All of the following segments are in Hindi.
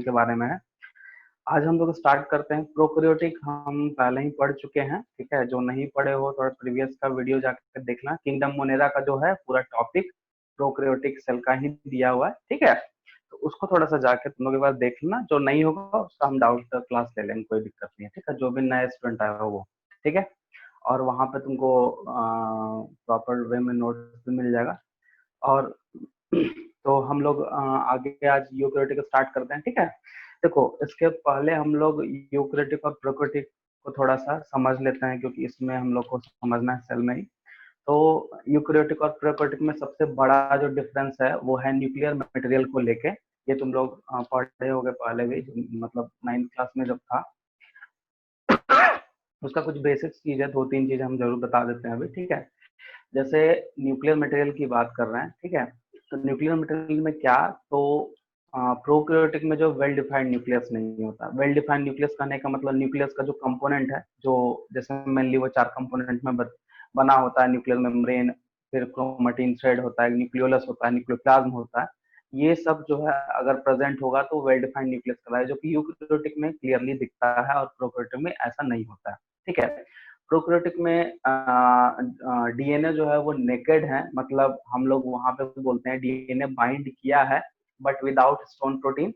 के बारे में है। आज हम लोग स्टार्ट करते हैं। प्रोकैरियोटिक हम पहले ही पढ़ चुके हैं, ठीक है। जो नहीं पढ़े हो थोड़ा प्रीवियस का वीडियो जाकर देखना। किंगडम मोनेरा का जो है पूरा टॉपिक प्रोकैरियोटिक सेल का ही दिया हुआ है, ठीक है। तो उसको थोड़ा सा जाके तुम लोग एक बार देख लेना। जो नहीं होगा उसका हम डाउट क्लास ले लेंगे, कोई दिक्कत नहीं है, ठीक है। जो भी नया स्टूडेंट आया हो वो, ठीक है। और वहाँ पे तुमको प्रॉपर वे में नोट्स भी मिल जाएगा। और तो हम लोग आगे आज यूकैरियोटिक स्टार्ट करते हैं, ठीक है। देखो, इसके पहले हम लोग यूकैरियोटिक और प्रोकैरियोटिक को थोड़ा सा समझ लेते हैं, क्योंकि इसमें हम लोग को समझना है सेल में ही। तो यूकैरियोटिक और प्रोकैरियोटिक में सबसे बड़ा जो डिफरेंस है वो है न्यूक्लियर मटेरियल को लेके। ये तुम लोग पढ़े होंगे पहले भी, मतलब 9th क्लास में जब था। उसका कुछ बेसिक चीज है, 2-3 चीजें हम जरूर बता देते हैं अभी, ठीक है। जैसे न्यूक्लियर मटेरियल की बात कर रहे हैं, ठीक है। तो न्यूक्लियर मटेरियल में क्या, तो प्रोकैरियोटिक में जो वेल डिफाइंड न्यूक्लियस नहीं होता। वेल डिफाइंड न्यूक्लियस कहने का मतलब न्यूक्लियस का जो कंपोनेंट है, जो जैसे मेनली वो 4 कंपोनेंट में बना होता है। न्यूक्लियर मेम्ब्रेन, फिर क्रोमेटिन थ्रेड होता है, न्यूक्लियोलस होता है, न्यूक्लियोप्लाज्म होता है। ये सब जो है अगर प्रेजेंट होगा तो वेल डिफाइंड न्यूक्लियस कहलाता है, जो कि यूकैरियोटिक में क्लियरली दिखता है और प्रोकैरियोटिक में ऐसा नहीं होता है, ठीक है। प्रोकैरियोटिक में डीएनए जो है वो नेकेड है, मतलब हम लोग वहां पे बोलते हैं डीएनए बाइंड किया है बट विदाउट स्टोन प्रोटीन।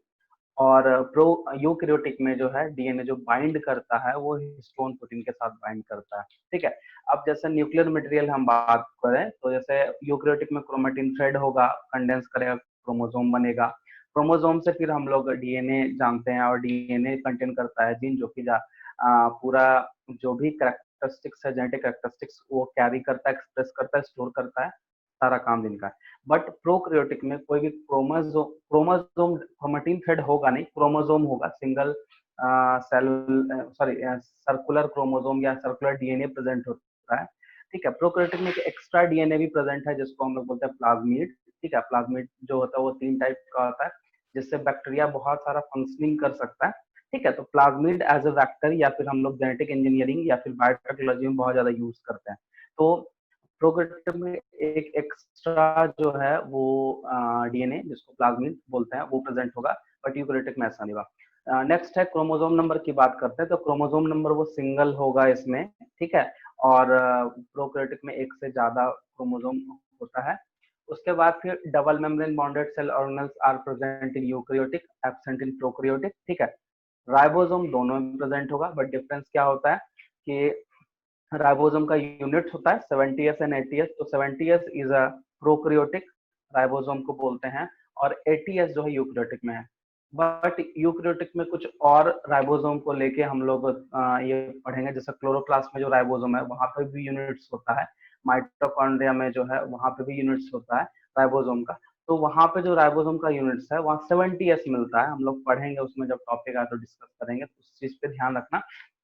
और प्रो यूकैरियोटिक में जो है डीएनए जो बाइंड करता है वो हिस्टोन प्रोटीन के साथ बाइंड करता है, ठीक है। अब जैसे न्यूक्लियर मटेरियल हम बात करें तो जैसे यूकैरियोटिक में क्रोमेटिन थ्रेड होगा, कंडेंस करेगा, क्रोमोसोम बनेगा। क्रोमोसोम से फिर हम लोग डीएनए जानते हैं, और डीएनए कंटेन करता है जीन, जो कि पूरा जो भी कैरेक्टरिस्टिक्स है, जेनेटिक कैरेक्टरिस्टिक्स, वो कैरी करता है, एक्सप्रेस करता है, स्टोर करता है, सारा काम जिनका है। बट प्रोकैरियोटिक में कोई भी क्रोमोसोम क्रोमेटिन थ्रेड होगा नहीं, क्रोमोसोम होगा, single cell, sorry circular chromosome या सर्कुलर डीएनए प्रेजेंट होता है, ठीक है। प्रोकैरियोटिक में एक एक्स्ट्रा डीएनए भी प्रेजेंट है जिसको हम लोग बोलते हैं प्लाज्मिड, ठीक है। प्लाज्मिड जो होता है वो 3 टाइप का होता है, जिससे बैक्टीरिया बहुत सारा फंक्शनिंग कर सकता है, ठीक है। तो प्लाज्मिड एज ए वैक्टर, या फिर हम लोग जेनेटिक इंजीनियरिंग या फिर बायोटेक्नोलॉजी में बहुत ज्यादा यूज करते हैं। तो प्रोकैरियोटिक में एक एक्स्ट्रा जो है वो डीएनए जिसको प्लाज्मिड बोलते हैं वो प्रेजेंट होगा, बट यूकैरियोटिक में ऐसा नहीं होगा। नेक्स्ट है क्रोमोसोम नंबर की बात करते हैं। तो क्रोमोसोम नंबर वो सिंगल होगा इसमें, ठीक है। और प्रोकैरियोटिक में एक से ज्यादा क्रोमोसोम होता है। उसके बाद फिर double membrane bonded cell organelles are present in eukaryotic, absent in prokaryotic, ठीक है। राइबोसोम दोनों में प्रेजेंट होगा, बट डिफरेंस क्या होता है कि राइबोसोम का यूनिट होता है 70s एंड 80s। तो 70s is a prokaryotic, ribosome को बोलते हैं, और 80s जो है यूकैरियोटिक में है। बट यूकैरियोटिक में कुछ और राइबोसोम को लेके हम लोग ये पढ़ेंगे। जैसे क्लोरोप्लास्ट में जो राइबोसोम है वहां पे भी यूनिट्स होता है, माइटोकॉन्ड्रिया में जो है वहां पे भी यूनिट्स होता है राइबोसोम का। तो वहां पे जो राइबोसोम का यूनिट्स है वहाँ 70s मिलता है। हम लोग पढ़ेंगे उसमें, जब टॉपिक आए तो डिस्कस करेंगे, तो उस चीज पे ध्यान रखना।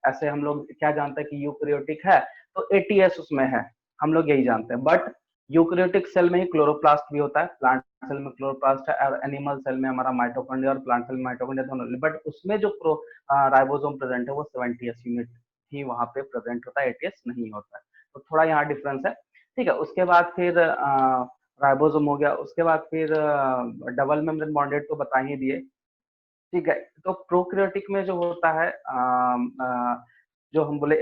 ऐसे हम लोग क्या जानते हैं कि यूकैरियोटिक है तो 80s उसमें है, हम लोग यही जानते हैं। बट यूकैरियोटिक सेल में ही क्लोरोप्लास्ट भी होता है, प्लांट सेल में क्लोरोप्लास्ट है, और एनिमल सेल में हमारा माइटोकॉन्ड्रिया, और प्लांट सेल में माइटोकॉन्ड्रिया दोनों। बट उसमें जो राइबोसोम प्रेजेंट है वो 70s यूनिट ही वहां पे प्रेजेंट होता है, 80s नहीं होता है। तो थोड़ा यहाँ डिफरेंस है, ठीक है। उसके बाद फिर राइबोसोम हो गया, उसके बाद फिर डबल मेम्ब्रेन बॉन्डेड तो बता ही दिए, ठीक है। तो प्रोकैरियोटिक में जो होता है जो हम बोले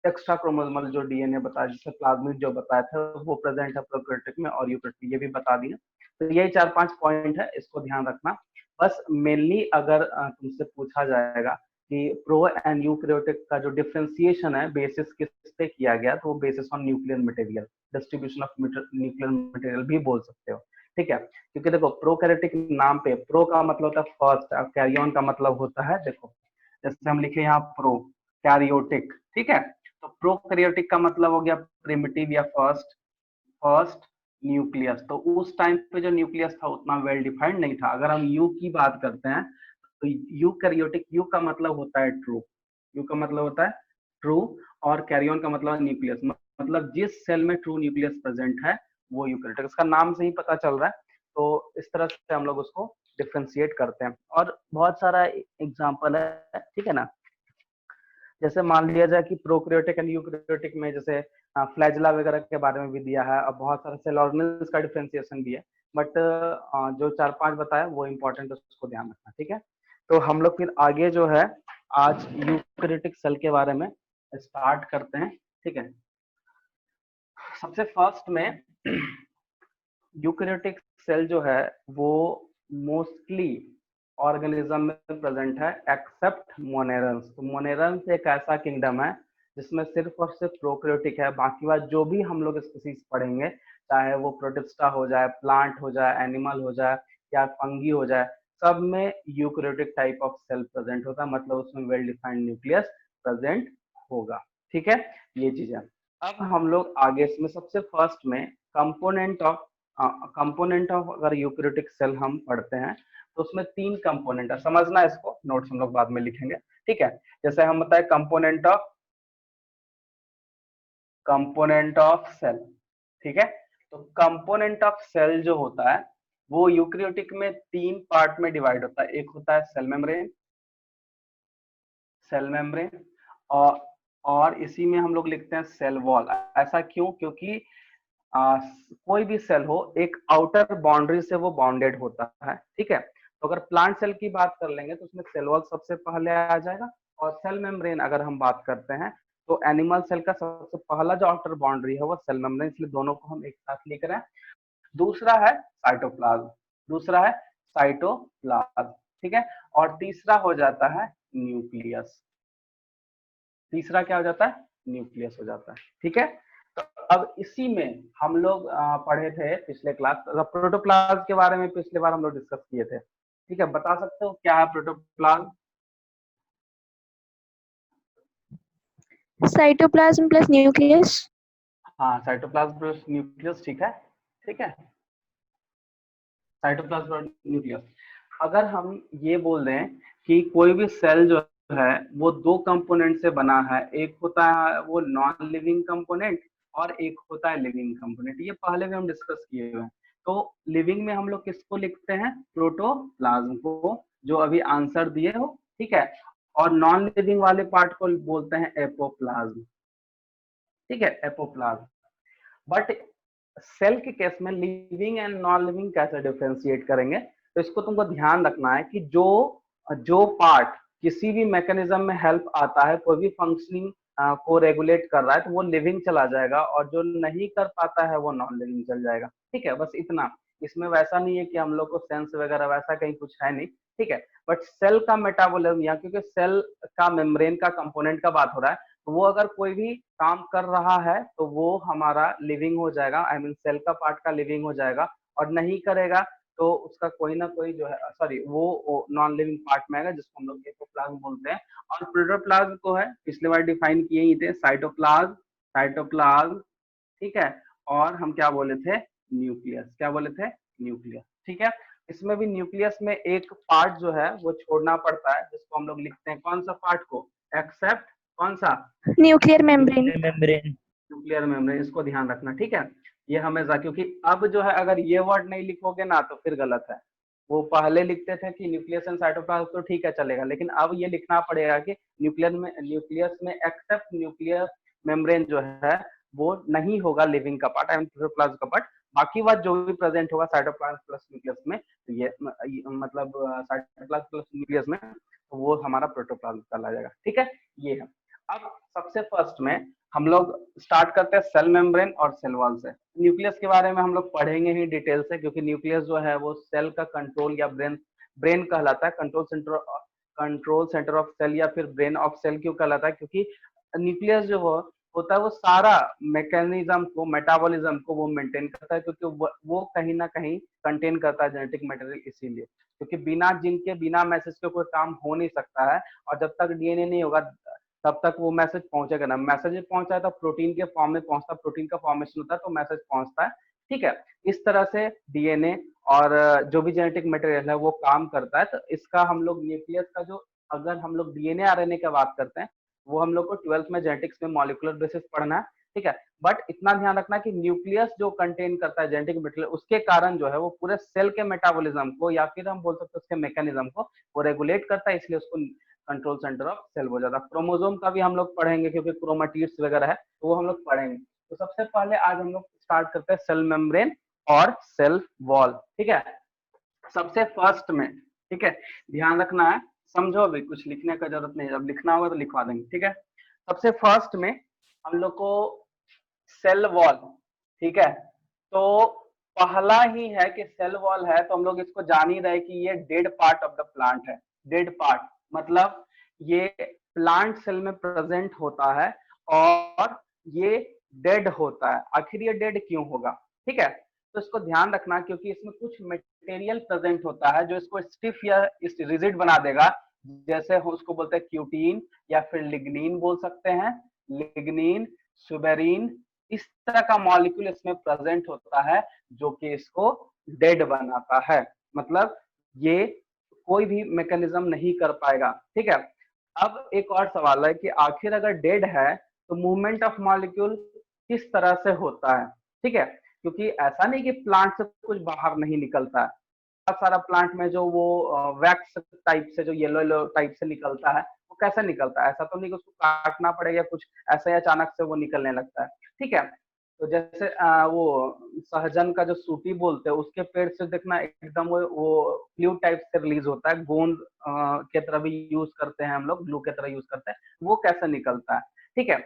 एक्स्ट्रा क्रोमोसोमल जो डीएनए बताया, जिससे प्लाज्मिड जो बताया था वो प्रेजेंट है प्रोकैरियोटिक में, और यूकैरियोटिक ये भी बता दिए। तो यही 4-5 पॉइंट है, इसको ध्यान रखना। बस मेनली अगर तुमसे पूछा जाएगा कि प्रो एंड यूकैरियोटिक का जो डिफरेंशिएशन है बेसिस किस पे किया गया, तो वो basis on nuclear material, distribution of nuclear material भी बोल सकते हो, ठीक है। क्योंकि देखो प्रोकैरियोटिक नाम पे प्रो का मतलब होता है फर्स्ट, और कैरियन का मतलब होता है, देखो जैसे हम लिखे यहाँ प्रो कैरियोटिक, ठीक है। तो प्रोकैरियोटिक का मतलब हो गया प्रिमिटिव या फर्स्ट, फर्स्ट न्यूक्लियस। तो उस टाइम पे जो न्यूक्लियस था उतना वेल डिफाइंड नहीं था। अगर हम यू की बात करते हैं तो यूकैरियोटिक, यू का मतलब होता है ट्रू, यू का मतलब होता है ट्रू, और कैरियन का मतलब न्यूक्लियस, मतलब जिस सेल में ट्रू न्यूक्लियस प्रेजेंट है वो यूकैरियोटिक। इसका नाम से ही पता चल रहा है। तो इस तरह से हम लोग उसको डिफ्रेंशिएट करते हैं, और बहुत सारा एग्जाम्पल है, ठीक है ना। जैसे मान लिया जाए कि प्रोकैरियोटिक एंड यूकैरियोटिक में जैसे फ्लैजिला वगैरह के बारे में भी दिया है, और बहुत सारे सेल ऑर्गेनेल्स का डिफरेंशिएशन भी है। बट जो 4-5 बताया वो इम्पोर्टेंट है, उसको ध्यान रखना, ठीक है। तो हम लोग फिर आगे जो है आज यूकैरियोटिक सेल के बारे में स्टार्ट करते हैं, ठीक है। सबसे फर्स्ट में यूकैरियोटिक सेल जो है वो मोस्टली ऑर्गेनिज्म में प्रेजेंट है एक्सेप्ट मोनेरन्स। तो मोनेरन्स एक ऐसा किंगडम है जिसमें सिर्फ और सिर्फ प्रोकैरियोटिक है, बाकी बात जो भी हम लोग स्पीसीज पढ़ेंगे, चाहे वो प्रोटिस्टा हो जाए, प्लांट हो जाए, एनिमल हो जाए या फंगी हो जाए, सब में eukaryotic type of cell present होता है, मतलब उसमें वेल डिफाइंड न्यूक्लियस प्रेजेंट होगा, ठीक है। ये चीज है। अब हम लोग आगे इसमें सबसे फर्स्ट में कंपोनेंट ऑफ अगर यूकैरियोटिक सेल हम पढ़ते हैं तो उसमें 3 कंपोनेंट है, समझना है, इसको नोट्स हम लोग बाद में लिखेंगे, ठीक है। जैसे हम बताए कंपोनेंट ऑफ सेल, ठीक है। तो कंपोनेंट ऑफ सेल जो होता है वो यूकैरियोटिक में 3 पार्ट में डिवाइड होता है। एक होता है सेल मेम्ब्रेन और इसी में हम लोग लिखते हैं सेल वॉल। ऐसा क्यों? क्योंकि कोई भी सेल हो एक आउटर बाउंड्री से वो बाउंडेड होता है, ठीक है। तो अगर प्लांट सेल की बात कर लेंगे तो उसमें सेल वॉल सबसे पहले आ जाएगा, और सेल मेम्ब्रेन अगर हम बात करते हैं तो एनिमल सेल का सबसे पहला जो आउटर बाउंड्री है वो सेल मेम्ब्रेन, इसलिए दोनों को हम एक साथ लिख रहे हैं। दूसरा है साइटोप्लाज्म, ठीक है। और तीसरा हो जाता है न्यूक्लियस। तीसरा क्या हो जाता है? न्यूक्लियस हो जाता है, ठीक है। तो अब इसी में हम लोग पढ़े थे पिछले क्लास, प्रोटोप्लाज्म के बारे में पिछले बार हम लोग डिस्कस किए थे, ठीक है। बता सकते हो क्या है प्रोटोप्लाज्म? Cytoplasm plus nucleus. हाँ, साइटोप्लाज्म प्लस न्यूक्लियस, ठीक है, ठीक है। साइटोप्लाज्म और न्यूक्लियस। अगर हम ये बोल दें कि कोई भी सेल जो है वो 2 कंपोनेंट से बना है, एक होता है वो नॉन लिविंग कंपोनेंट और एक होता है लिविंग कंपोनेंट, ये पहले भी हम डिस्कस किए हुए हैं। तो लिविंग में हम लोग किसको लिखते हैं? प्रोटोप्लाज्म को, जो अभी आंसर दिए हो, ठीक है। और नॉन लिविंग वाले पार्ट को बोलते हैं एपोप्लाज्म, ठीक है, एपोप्लाज्म। बट सेल के केस में लिविंग एंड नॉन लिविंग कैसे डिफरेंशिएट करेंगे? तो इसको तुमको ध्यान रखना है कि जो जो पार्ट किसी भी मैकेनिज्म में हेल्प आता है, कोई भी फंक्शनिंग को रेगुलेट कर रहा है, तो वो लिविंग चला जाएगा, और जो नहीं कर पाता है वो नॉन लिविंग चल जाएगा, ठीक है। बस इतना। इसमें वैसा नहीं है कि हम लोग को सेंस वगैरह वैसा कहीं कुछ है नहीं, ठीक है। बट सेल का मेटाबॉलिज्म, या क्योंकि सेल का मेम्ब्रेन का कंपोनेंट का बात हो रहा है, तो वो अगर कोई भी काम कर रहा है तो वो हमारा लिविंग हो जाएगा, आई मीन सेल का पार्ट का लिविंग हो जाएगा, और नहीं करेगा तो उसका कोई ना कोई जो है, सॉरी, वो नॉन लिविंग पार्ट में आएगा, जिसको हम लोग एपोप्लाज्म बोलते हैं। और प्रोटोप्लाज्म को है पिछले बार डिफाइन किए ही थे, साइटोप्लाज्म, ठीक है। और हम क्या बोले थे? न्यूक्लियस। क्या बोले थे? न्यूक्लियस, ठीक है। इसमें भी न्यूक्लियस में एक पार्ट जो है वो छोड़ना पड़ता है, जिसको हम लोग लिखते हैं कौन सा पार्ट को? एक्सेप्ट कौन सा? Nuclear membrane. न्यूक्लियर मेम्ब्रेन, इसको ध्यान रखना, ठीक है। ये हमेशा, क्योंकि अब जो है अगर ये वर्ड नहीं लिखोगे ना तो फिर गलत है। वो पहले लिखते थे कि न्यूक्लियस एंड साइटोप्लाज्म तो ठीक है चलेगा, लेकिन अब ये लिखना पड़ेगा कि न्यूक्लियस में एक्सेप्ट न्यूक्लियर मेम्ब्रेन जो है वो नहीं होगा लिविंग का पार्ट, आई मीन प्रोटोप्लाज्म का पार्ट। बाकी बात जो भी प्रेजेंट होगा साइटोप्लाज्म प्लस न्यूक्लियस में, तो ये मतलब साइटोप्लाज्म प्लस न्यूक्लियस में, तो वो हमारा प्रोटोप्लाज्म कहला जाएगा, ठीक है। ये है। अब सबसे फर्स्ट में हम लोग स्टार्ट करते हैं सेल मेम्ब्रेन और सेल वॉल से। न्यूक्लियस के बारे में हम लोग पढ़ेंगे ही डिटेल से, क्योंकि न्यूक्लियस जो है वो सेल का कंट्रोल या ब्रेन कहलाता है। कंट्रोल सेंटर ऑफ सेल या फिर ब्रेन ऑफ सेल क्यों कहलाता है? क्योंकि न्यूक्लियस जो होता है वो सारा मैकेनिज्म को, मेटाबॉलिज्म को वो मेंटेन करता है, क्योंकि वो कहीं ना कहीं कंटेन करता है जेनेटिक मटेरियल, इसीलिए। क्योंकि बिना जिन के, बिना मैसेज के कोई काम हो नहीं सकता है, और जब तक डीएनए नहीं होगा तब तक वो मैसेज पहुंचेगा ना। मैसेज पहुंचा है तो प्रोटीन के फॉर्म में पहुंचता है, प्रोटीन का फॉर्मेशन होता है तो मैसेज पहुंचता है, ठीक है। इस तरह से डीएनए और जो भी जेनेटिक मटेरियल है वो काम करता है। तो इसका हम लोग न्यूक्लियस का जो, अगर हम लोग डीएनए आरएनए की बात करते हैं, वो हम लोग को 12th में जेनेटिक्स में मॉलिक्यूलर बेसिस पढ़ना है, ठीक है। बट इतना ध्यान रखना कि न्यूक्लियस जो कंटेन करता है जेनेटिक मटेरियल, उसके कारण जो है वो पूरे सेल के मेटाबॉलिज्म को, या फिर हम बोल सकते हैं उसके मैकेनिज्म को, वो रेगुलेट करता है, इसलिए उसको कंट्रोल सेंटर ऑफ सेल हो जाता है। क्रोमोसोम का भी हम लोग पढ़ेंगे, क्योंकि क्रोमेटिड्स वगैरह है, तो वो हम लोग पढ़ेंगे। तो सबसे पहले आज हम लोग स्टार्ट करते हैं सेल मेम्ब्रेन और सेल वॉल, ठीक है। सबसे फर्स्ट में, ठीक है, ध्यान रखना है समझो, अभी कुछ लिखने का जरूरत नहीं है, जब लिखना होगा तो लिखवा देंगे, ठीक है। सबसे फर्स्ट में हम लोग को सेल वॉल, ठीक है, तो पहला ही है कि सेल वॉल है, तो हम लोग इसको जान ही रहे कि ये dead part of the plant है। डेड पार्ट मतलब ये प्लांट सेल में प्रेजेंट होता है और ये डेड होता है। आखिर ये डेड क्यों होगा, ठीक है, तो इसको ध्यान रखना, क्योंकि इसमें कुछ मटेरियल प्रेजेंट होता है जो इसको स्टिफ या रिजिड बना देगा। जैसे उसको बोलते हैं क्यूटीन या फिर लिग्निन बोल सकते हैं, लिग्निन, सुबेरिन, इस तरह का मॉलिक्यूल इसमें प्रेजेंट होता है जो कि इसको डेड बनाता है। मतलब ये कोई भी मैकेनिज्म नहीं कर पाएगा, ठीक है। अब एक और सवाल है कि आखिर अगर डेड है तो मूवमेंट ऑफ मॉलिक्यूल किस तरह से होता है, ठीक है, क्योंकि ऐसा नहीं कि प्लांट से कुछ बाहर नहीं निकलता है। बहुत सारा प्लांट में जो वो वैक्स टाइप से जो येलो येलो टाइप से निकलता है, वो कैसे निकलता है, ऐसा तो नहीं कि उसको काटना पड़ेगा कुछ, ऐसे ही अचानक से वो निकलने लगता है, ठीक है। तो जैसे वो सहजन का जो सूटी बोलते हैं, उसके पेड़ से देखना एकदम वो फ्लूइड टाइप से रिलीज होता है, गोंद के तरह भी यूज करते हैं हम लोग, ग्लू के तरह यूज करते हैं, वो कैसे निकलता है, ठीक है।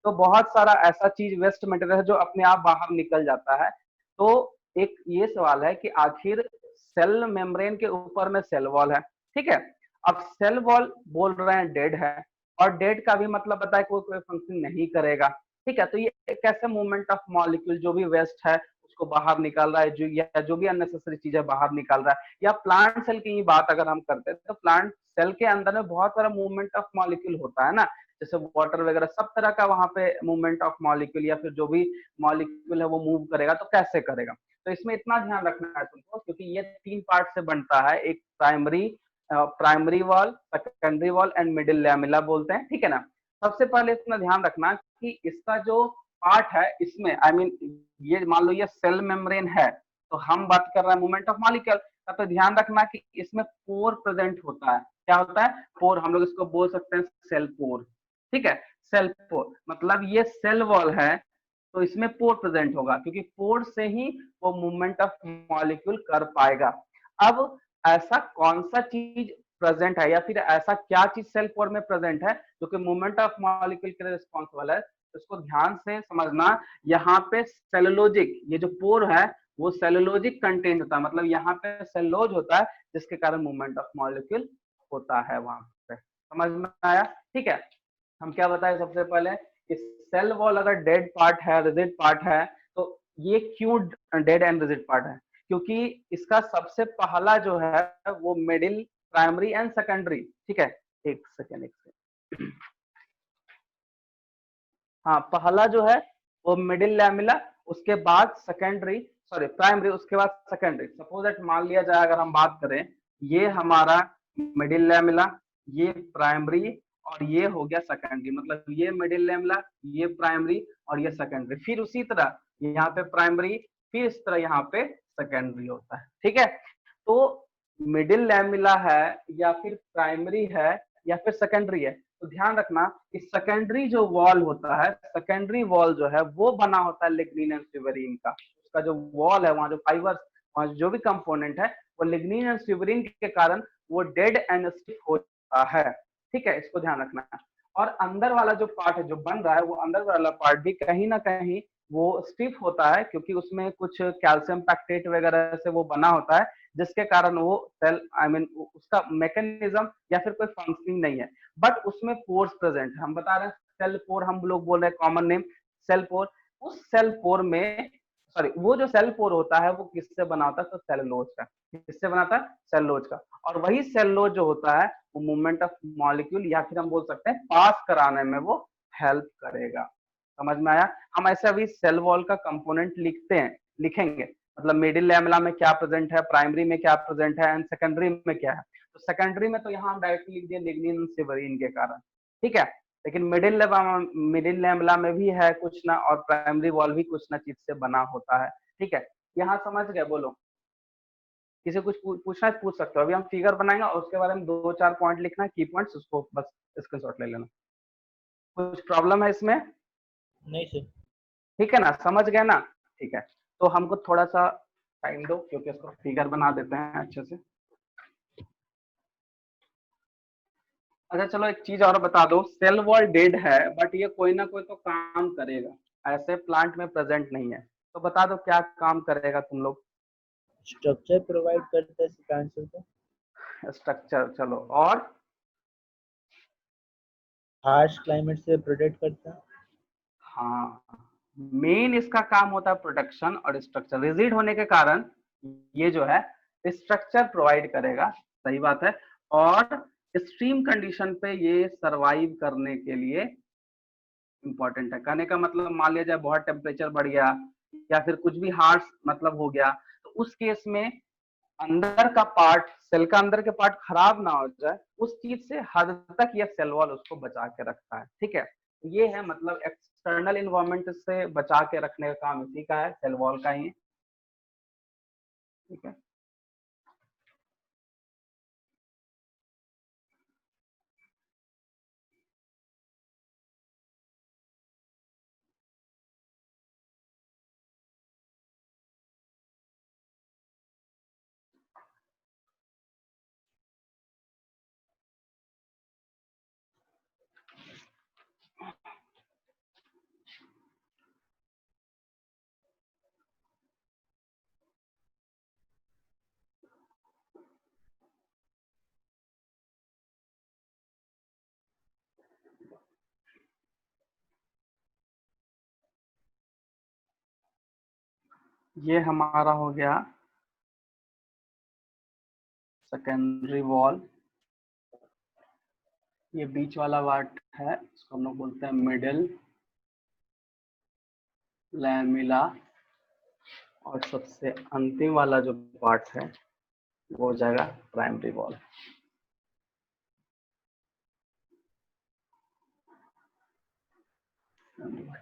तो बहुत सारा ऐसा चीज वेस्ट मटेरियल है जो अपने आप बाहर निकल जाता है। तो एक ये सवाल है कि आखिर सेल मेम्ब्रेन के ऊपर में सेल वॉल है, ठीक है। अब सेल वॉल बोल रहे हैं डेड है, और डेड का भी मतलब बताए कोई फंक्शन नहीं करेगा, ठीक है। तो ये कैसे मूवमेंट ऑफ मॉलिक्यूल जो भी वेस्ट है उसको बाहर निकाल रहा है, जो या जो भी अननेसेसरी चीज है बाहर निकाल रहा है। या प्लांट सेल की बात अगर हम करते हैं तो प्लांट सेल के अंदर में बहुत सारा मूवमेंट ऑफ मॉलिक्यूल होता है ना, जैसे वाटर वगैरह सब तरह का वहां पे मूवमेंट ऑफ मॉलिक्यूल या फिर जो भी मॉलिक्यूल है वो मूव करेगा, तो कैसे करेगा। तो इसमें इतना ध्यान रखना है तुमको, क्योंकि ये 3 पार्ट से बनता है, एक primary wall, secondary wall and middle lamella बोलते हैं, ठीक है ना। सबसे पहले इतना ध्यान रखना कि इसका जो पार्ट है इसमें आई मीन ये मान लो ये सेल मेम्ब्रेन है, तो हम बात कर रहे हैं मूवमेंट ऑफ मॉलिक्यूल का, तो ध्यान रखना कि इसमें पोर प्रेजेंट होता है। क्या होता है, पोर, हम लोग इसको बोल सकते हैं सेल पोर, ठीक है। सेल पोर मतलब ये सेल वॉल है तो इसमें पोर प्रेजेंट होगा, क्योंकि पोर से ही वो मूवमेंट ऑफ मॉलिक्यूल कर पाएगा। अब ऐसा कौन सा चीज प्रेजेंट है या फिर ऐसा क्या चीज सेल पोर में प्रेजेंट है जो कि मूवमेंट ऑफ मॉलिक्यूल के लिए रिस्पॉन्सिबल है, तो इसको ध्यान से समझना। यहाँ पे सेलुलोजिक, ये जो पोर है वो सेलुलोजिक कंटेंट होता है, मतलब यहाँ पे सेलुलोज होता है जिसके कारण मूवमेंट ऑफ मॉलिक्यूल होता है वहां पे। समझ में आया, ठीक है। हम क्या बताए सबसे पहले कि सेल वॉल अगर डेड पार्ट है, रिजिड पार्ट है, तो ये क्यों डेड एंड रिजिड पार्ट है, क्योंकि इसका सबसे पहला जो है वो मिडिल, प्राइमरी एंड सेकेंडरी, ठीक है। एक सेकेंड हाँ, पहला जो है वो मिडिल लैमिला, उसके बाद सेकेंडरी, सॉरी प्राइमरी, उसके बाद सेकेंडरी। सपोज दैट मान लिया जाए अगर हम बात करें, ये हमारा मिडिल लैमिला, ये प्राइमरी और ये हो गया सेकेंडरी, मतलब ये मिडिल लैमिला, ये प्राइमरी और ये सेकेंडरी। फिर उसी तरह यहाँ पे प्राइमरी, फिर इस तरह यहाँ पे सेकेंडरी होता है, ठीक है। तो मिडिल लैमिला है या फिर प्राइमरी है या फिर सेकेंडरी है, तो ध्यान रखना कि सेकेंडरी जो वॉल होता है, सेकेंडरी वॉल जो है वो बना होता है लिग्निन एंड ट्यूबेरिन का। उसका जो वॉल है, वहां जो फाइबर, वहां जो भी कंपोनेंट है वो लिग्निन एंड ट्यूबेरिन के कारण वो डेड एंड स्टिफ होता है, ठीक है। इसको ध्यान रखना है। और अंदर वाला जो पार्ट है जो बन रहा है, वो अंदर वाला पार्ट भी कहीं ना कहीं वो स्टिफ होता है, क्योंकि उसमें कुछ कैल्शियम पैक्टेट वगैरह से वो बना होता है, जिसके कारण वो सेल आई मीन उसका मैकेनिज्म या फिर कोई फंक्शनिंग नहीं है, बट उसमें पोर्स प्रेजेंट है। हम बता रहे हैं सेल पोर, हम लोग बोल रहे हैं कॉमन नेम सेल पोर। उस सेल पोर में सॉरी वो जो सेल पोर होता है वो किससे बना होता है, तो सेलुलोज का। किससे बनाता है, सेलुलोज का। और वही सेलुलोज जो होता है वो मूवमेंट ऑफ मॉलिक्यूल या फिर हम बोल सकते हैं पास कराने में वो हेल्प करेगा। समझ में आया। हम ऐसे अभी सेल वॉल का कंपोनेंट लिखते हैं, लिखेंगे, मतलब मिडिल लैमेला में क्या प्रेजेंट है, प्राइमरी में क्या प्रेजेंट है एंड सेकेंडरी में क्या है। तो सेकेंडरी में तो यहाँ हम डायरेक्टली लिख दिए लिग्निन सेवरीन के कारण, ठीक है। लेकिन मिडिल लैमेला में भी है कुछ ना, और प्राइमरी वॉल भी कुछ ना चीज से बना होता है, ठीक है। यहाँ समझ गए, बोलो किसी कुछ पूछना है पूछ सकते हो। अभी हम फिगर बनाएंगे और उसके बारे में 2-4 पॉइंट लिखना है, की पॉइंट्स, उसको बस स्क्रीनशॉट ले लेना। कुछ प्रॉब्लम है इसमें? नहीं सर। ठीक है ना, समझ गए ना, ठीक है। तो हमको थोड़ा सा टाइम दो, क्योंकि इसको फिगर बना देते हैं अच्छे से। अच्छा चलो एक चीज और बता दो, सेल वॉल डेड है बट ये कोई ना कोई तो काम करेगा, ऐसे प्लांट में प्रेजेंट नहीं है, तो बता दो क्या काम करेगा तुम लोग। स्ट्रक्चर प्रोवाइड करता है प्लांट्स को, स्ट्रक्चर, चलो और। हार्श क्लाइमेट से प्रोटेक्ट करता है। हाँ, मेन इसका काम होता है प्रोटेक्शन, और स्ट्रक्चर रिजिड होने के कारण ये जो है स्ट्रक्चर प्रोवाइड करेगा, सही बात है। और एक्सट्रीम कंडीशन पे ये सरवाइव करने के लिए इंपॉर्टेंट है। कहने का मतलब मान लिया जाए बहुत टेम्परेचर बढ़ गया या फिर कुछ भी हार्श मतलब हो गया, तो उस केस में अंदर का पार्ट, सेल का अंदर के पार्ट खराब ना हो जाए, उस चीज से हद तक ये सेल वॉल उसको बचा के रखता है। ठीक है, ये है मतलब एक्सटर्नल इन्वायरमेंट से बचा के रखने का काम इसी का है, सेल वॉल का ही। ठीक है, ये हमारा हो गया सेकेंडरी वॉल। ये बीच वाला पार्ट है, इसको हम लोग बोलते हैं मिडिल लैमिला, और सबसे अंतिम वाला जो पार्ट है वो हो जाएगा प्राइमरी वॉल।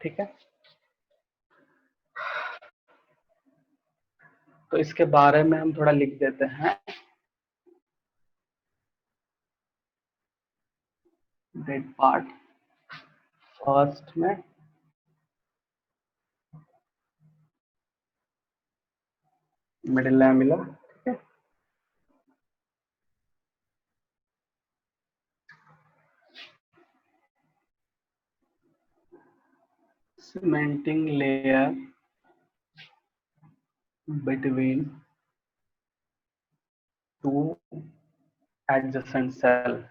ठीक है, तो इसके बारे में हम थोड़ा लिख देते हैं। डेड पार्ट फर्स्ट में, मिडिल लैमिला, ठीक है, cementing layer between two adjacent cell।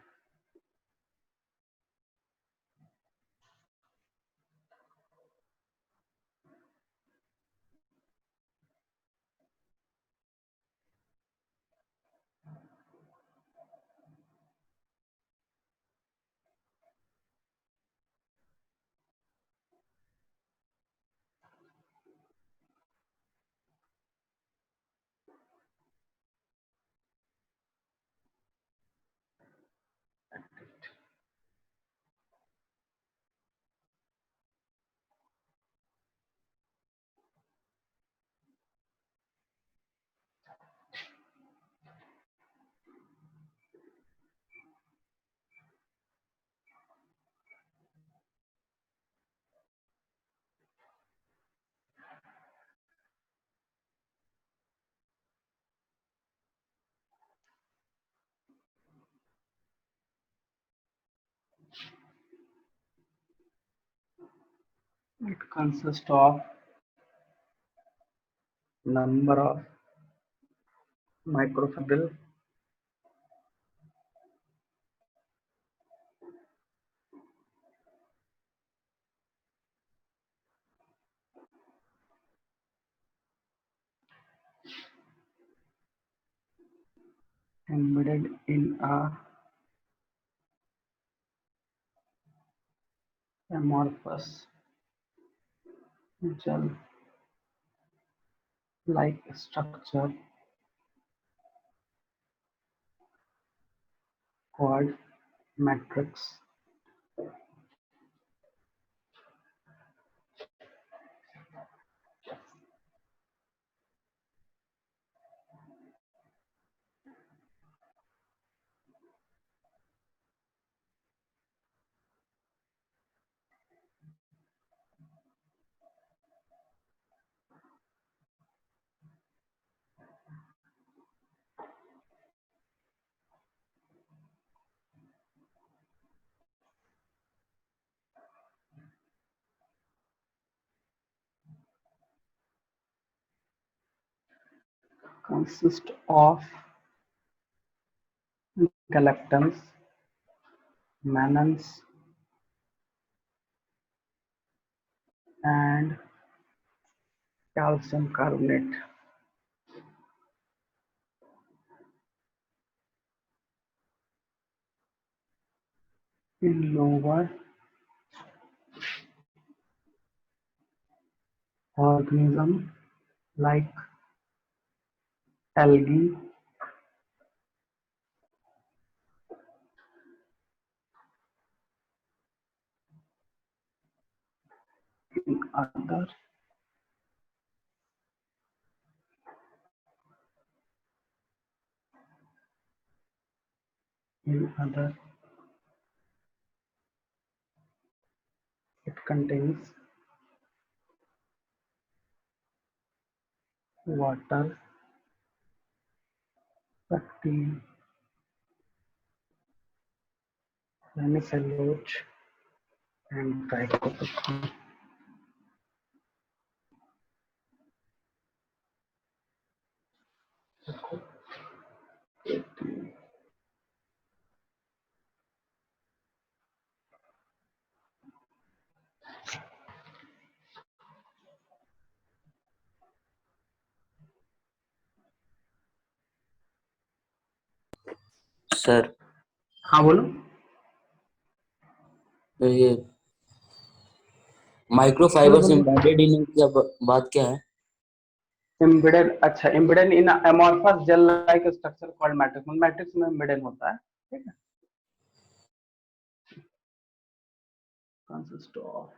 It consists of number of microfibril embedded in a amorphous gel like structure called matrix। consist of galactons, mannans, and calcium carbonate. In lower organism like algae, in other it contains water, pectin, hemicellulose, and glycoprotein. Sir हाँ बोलो। ये माइक्रोफाइबर्स एम्बेडेड इन क्या बात क्या है? एम्बेडेड, अच्छा, embedded in amorphous gel like structure called matrix, matrix में एम्बेडेड होता है, ठीक है। कंसिस्ट ऑफ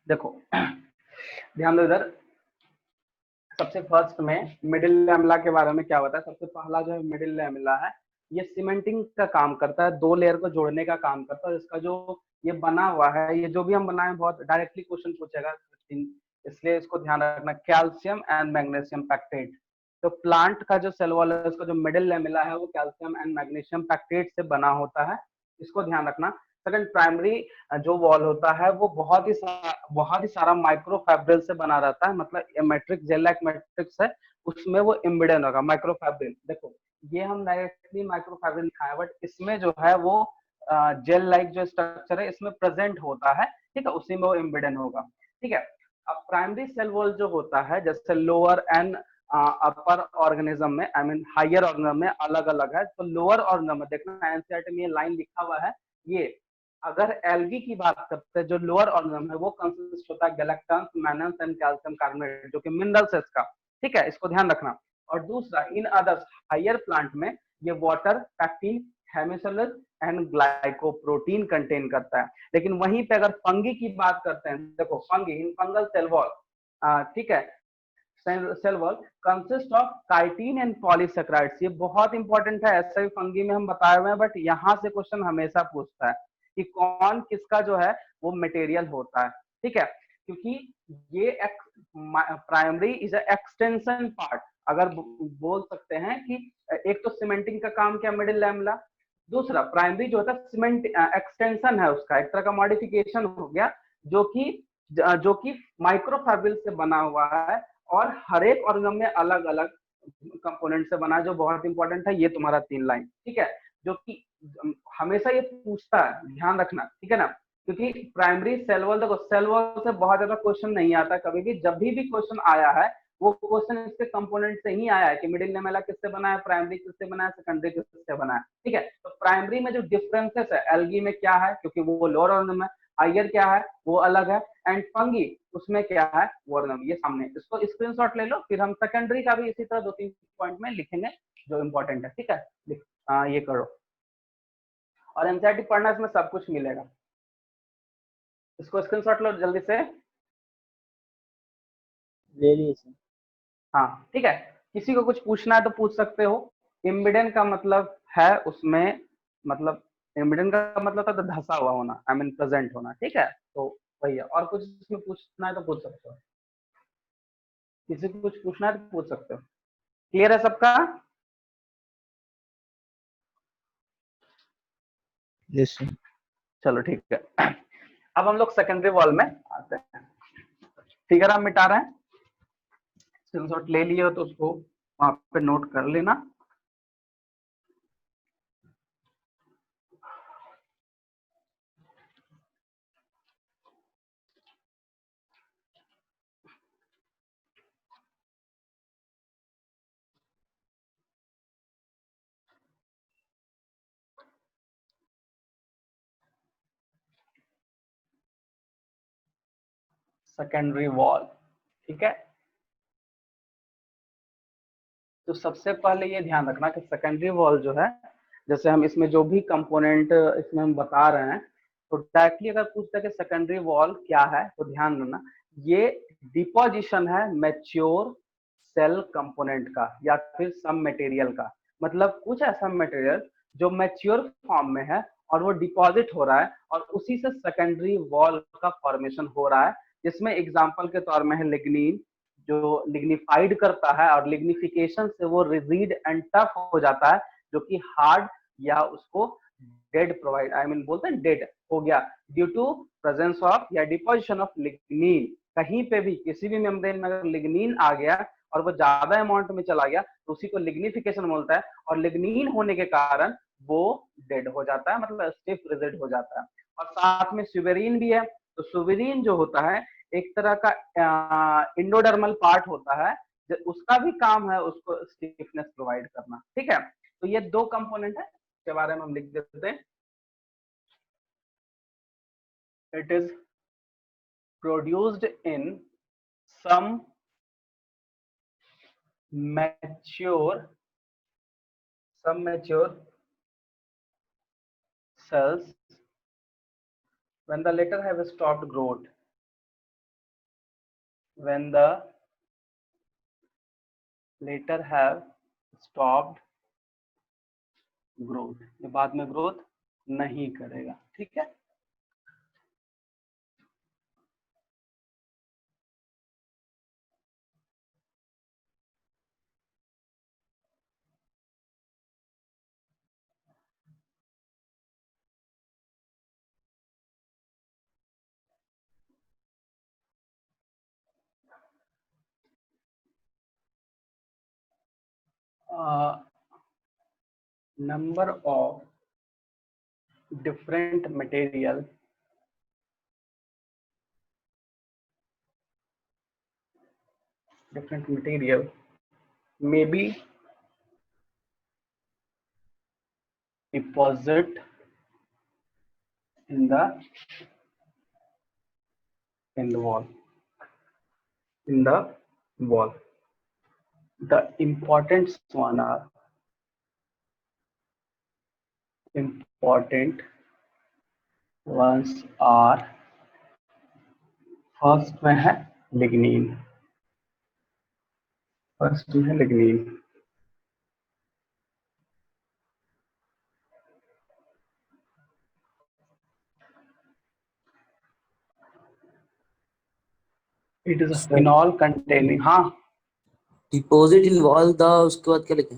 देखो ध्यान दो इधर, सबसे फर्स्ट में मिडिल लैमेला के बारे में क्या होता है। सबसे पहला जो है मिडिल लैमेला है, ये सीमेंटिंग का काम करता है, दो लेयर को जोड़ने का काम करता है। और इसका जो ये बना हुआ है, ये जो भी हम बनाए बहुत डायरेक्टली क्वेश्चन पूछेगा, इसलिए इसको ध्यान रखना। कैल्शियम एंड मैग्नीशियम पैक्टेट, तो प्लांट का जो सेल वॉल है, उसका जो मिडिल लैमेला है वो कैल्शियम एंड मैग्नीशियम पैक्टेट से बना होता है, इसको ध्यान रखना। सेकंड, प्राइमरी जो वॉल होता है वो बहुत ही सारा माइक्रोफैब्रिल से बना रहता है, मतलब मैट्रिक्स जेल लाइक मैट्रिक्स है, उसमें वो एम्बेडेड होगा माइक्रोफैब्रिल। देखो ये हम डायरेक्टली माइक्रोफैब्रिल लिखा है, बट इसमें जो है वो जेल लाइक जो स्ट्रक्चर है इसमें प्रेजेंट होता है, ठीक है, उसी में वो एम्बेडेड होगा, ठीक है। अब प्राइमरी सेल वॉल जो होता है, जैसे लोअर एंड अपर ऑर्गेनिज्म में, आई मीन हायर ऑर्गेनिज्म में अलग अलग है। तो लोअर ऑर्गेनिज्म में देखना, एनसीईआरटी में ये लाइन लिखा हुआ है, ये अगर एल्गी की बात करते हैं, जो लोअर ऑर्गेनिज्म है वो कंसिस्ट होता है galactans, mannans and calcium carbonate, जो कि मिनरल्स है इसका, ठीक है, इसको ध्यान रखना। और दूसरा, इन अदर्स हायर प्लांट में ये water, pectin, hemicellulose and glycoprotein contain करता है। लेकिन वहीं पे अगर फंगी की बात करते हैं, देखो fungi in fungal cell wall, ठीक है, cell wall consist of chitin and polysaccharides. ये बहुत इंपॉर्टेंट है, ऐसे भी फंगी में हम बताए हुए हैं, बट यहाँ से क्वेश्चन हमेशा पूछता है कि कौन किसका जो है वो मटेरियल होता है, ठीक है, क्योंकि ये प्राइमरी इज एक्सटेंशन पार्ट। अगर बोल सकते हैं कि एक तो सीमेंटिंग का काम किया मिडिल लैमेला, दूसरा प्राइमरी जो होता है सीमेंट एक्सटेंशन है, उसका एक तरह का मॉडिफिकेशन हो गया, जो कि माइक्रोफैब्रिल से बना हुआ है, और हर एक ऑर्गेनिज्म में अलग अलग कंपोनेंट से बना है, जो बहुत इंपॉर्टेंट है। ये तुम्हारा 3 लाइन, ठीक है, जो कि हमेशा ये पूछता है, ध्यान रखना, ठीक है ना, क्योंकि प्राइमरी सेल वॉल, देखो सेल वॉल से बहुत ज्यादा क्वेश्चन नहीं आता कभी भी। जब भी क्वेश्चन आया है वो क्वेश्चन इसके कंपोनेंट से ही आया है कि मिडिल लैमेला किससे बना है, प्राइमरी किससे बना है, सेकेंडरी किससे बना है, ठीक है। तो प्राइमरी में जो डिफरेंसेस है, एल्गी में क्या है, क्योंकि वो लोअर ऑर्गेनिज्म है, हायर क्या है वो अलग है, एंड फंगी उसमें क्या है वो ऑर्गेनिज्म, ये सामने। इसको स्क्रीनशॉट ले लो, फिर हम सेकेंडरी का भी इसी तरह 2-3 पॉइंट में लिखेंगे जो इंपॉर्टेंट है, ठीक है। ये करो, और एनसीईआरटी पढ़ना, इसमें सब कुछ मिलेगा। इसको स्क्रीनशॉट लो जल्दी से। ले लिए सर। हाँ ठीक है, किसी को कुछ पूछना है तो पूछ सकते हो। एम्बेडेड का मतलब है उसमें, मतलब एम्बेडेड का मतलब था तो धसा हुआ होना, आई मीन प्रेजेंट होना, ठीक है, तो वही है। और कुछ इसमें पूछना है तो पूछ सकते हो, किसी को कुछ पूछना है तो पूछ सकते हो। क्लियर है सबका? Yes sir. चलो ठीक है। अब हम लोग सेकेंडरी वॉल में आते हैं। फिगर हम मिटा रहे हैं, स्क्रीनशॉट ले लिए हो तो उसको वहां पे नोट कर लेना। सेकेंडरी वॉल, ठीक है। तो सबसे पहले ये ध्यान रखना कि सेकेंडरी वॉल जो है, जैसे हम इसमें जो भी कंपोनेंट इसमें हम बता रहे हैं, तो डायरेक्टली अगर पूछते हैं कि सेकेंडरी वॉल क्या है, तो ध्यान रखना ये डिपोजिशन है मैच्योर सेल कंपोनेंट का या फिर सम मटेरियल का। मतलब कुछ ऐसा मटेरियल जो मैच्योर फॉर्म में है और वो डिपॉजिट हो रहा है और उसी से सेकेंडरी वॉल का फॉर्मेशन हो रहा है, जिसमें एग्जांपल के तौर में है लिग्निन, जो लिग्निफाइड करता है और लिग्निफिकेशन से वो रिजिड एंड टफ हो जाता है, जो कि हार्ड या उसको डेड प्रोवाइड आई मीन बोलते हैं डेड हो गया ड्यू टू प्रेजेंस ऑफ या डिपोजिशन ऑफ लिग्निन। कहीं पे भी किसी भी मेम्ब्रेन में अगर लिग्निन आ गया और वो ज्यादा अमाउंट में चला गया तो उसी को लिग्निफिकेशन बोलता है, और लिग्निन होने के कारण वो डेड हो जाता है, मतलब स्टिफ रिजिड हो जाता है। और साथ में सुबेरिन भी है, तो सुबेरिन जो होता है एक तरह का इंडोडर्मल पार्ट होता है, उसका भी काम है उसको स्टिफनेस प्रोवाइड करना, ठीक है। तो ये दो कंपोनेंट है, इसके बारे में हम लिख देते हैं। It is produced in some mature cells when the latter have stopped growth, when the latter have stopped growth, ये बाद में ग्रोथ नहीं करेगा, ठीक है। Number of different material may be deposit in the wall, the important ones are first में है lignin, it is Sir, phenol containing, हाँ डिपॉजिट इन वॉल द उसके बाद क्या लिखे?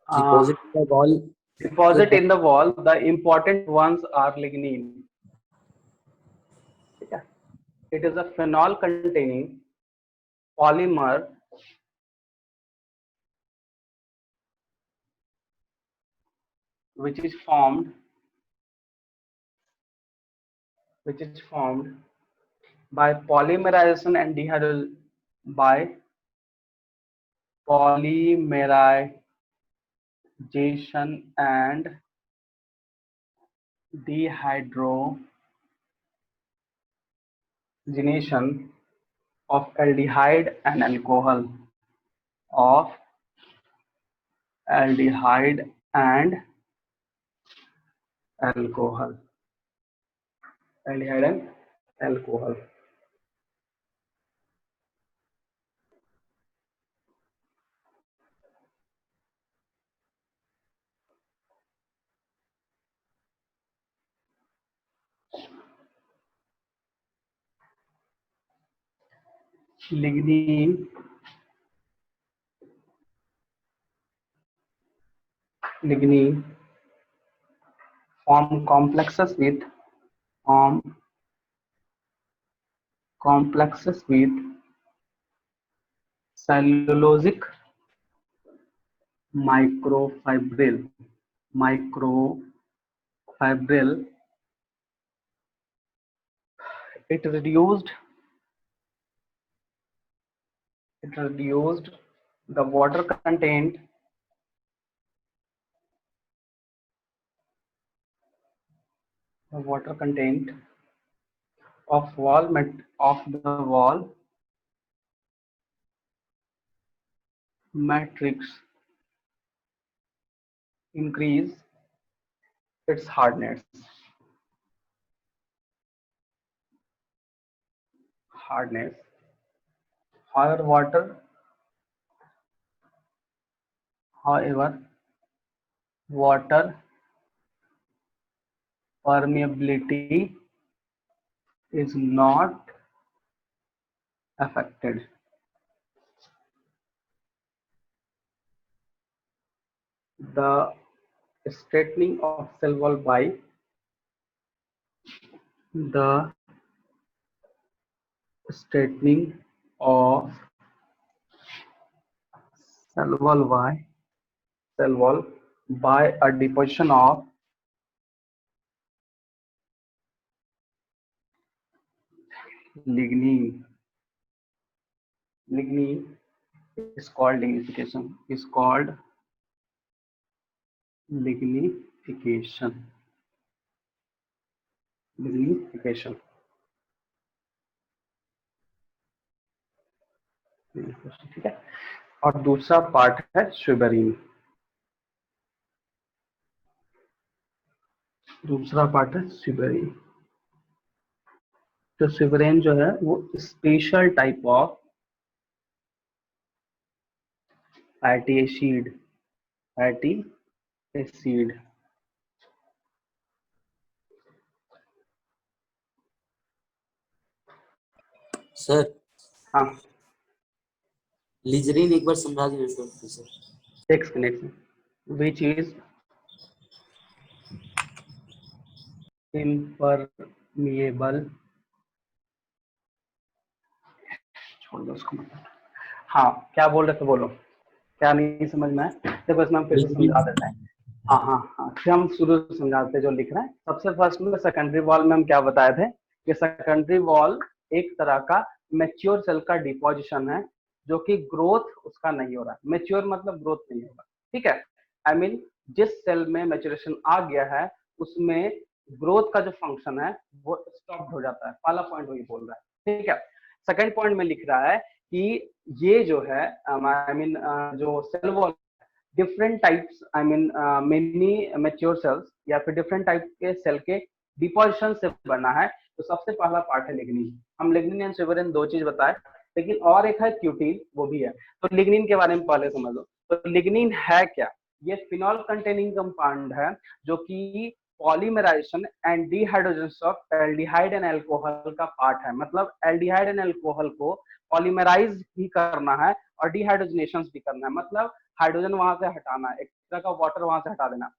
Deposit in the wall deposit in the wall the important ones are lignin, ठीक है। It is a phenol containing polymer which is formed by polymerization and dehydrogenation of aldehyde and alcohol, of aldehyde and alcohol, aldehyde and alcohol। Lignin form complexes with cellulosic microfibril. It reduced the water content of the wall matrix, increase its hardness. However, water permeability is not affected. The straightening of cell wall by cell wall by a deposition of lignin. Lignin is called lignification. ठीक है। और दूसरा पार्ट है स्विबेरिन। तो स्विबेरिन जो है वो special type of fatty acid sir हाँ लिजरीन एक बार समझा दीजिए sir. Next which is impermeable, छोड़ दो उसको। हाँ क्या बोल रहे थे, बोलो क्या नहीं समझ में आया। देखो इसमें हम फिर से समझा देते हैं। हाँ फिर हम शुरू से समझाते जो लिख रहे हैं। सबसे फर्स्ट में सेकेंडरी वॉल में हम क्या बताए थे कि सेकेंडरी वॉल एक तरह का मैच्योर सेल का डिपोजिशन है जो कि ग्रोथ उसका नहीं हो रहा है। मैच्योर मतलब ग्रोथ नहीं होगा, ठीक है। आई मीन जिस सेल में मैच्योरेशन आ गया है उसमें ग्रोथ का जो फंक्शन है वो स्टॉप हो जाता है। पहला पॉइंट वही बोल रहा है, ठीक है। सेकंड पॉइंट में लिख रहा है कि ये जो है आई मीन जो cell wall different types I mean many mature cells या फिर डिफरेंट टाइप के सेल के डिपोजिशन से बना है। तो सबसे पहला पार्ट है लिग्निन। हम लिग्निन एंड स्विबेरिन दो चीज बताए, लेकिन और एक है क्यूटीन, वो भी है। तो लिग्निन के बारे में पहले समझ लो। तो लिग्निन है क्या? ये फिनॉल कंटेनिंग कंपाउंड है जो कि polymerisation and dehydrogenation of aldehyde and alcohol का पार्ट है। मतलब एल्डिहाइड एंड अल्कोहल को पॉलीमराइज भी करना है और डिहाइड्रोजनेशन भी करना है। मतलब हाइड्रोजन वहां से हटाना है, एक तरह का वाटर वहां से हटा देना।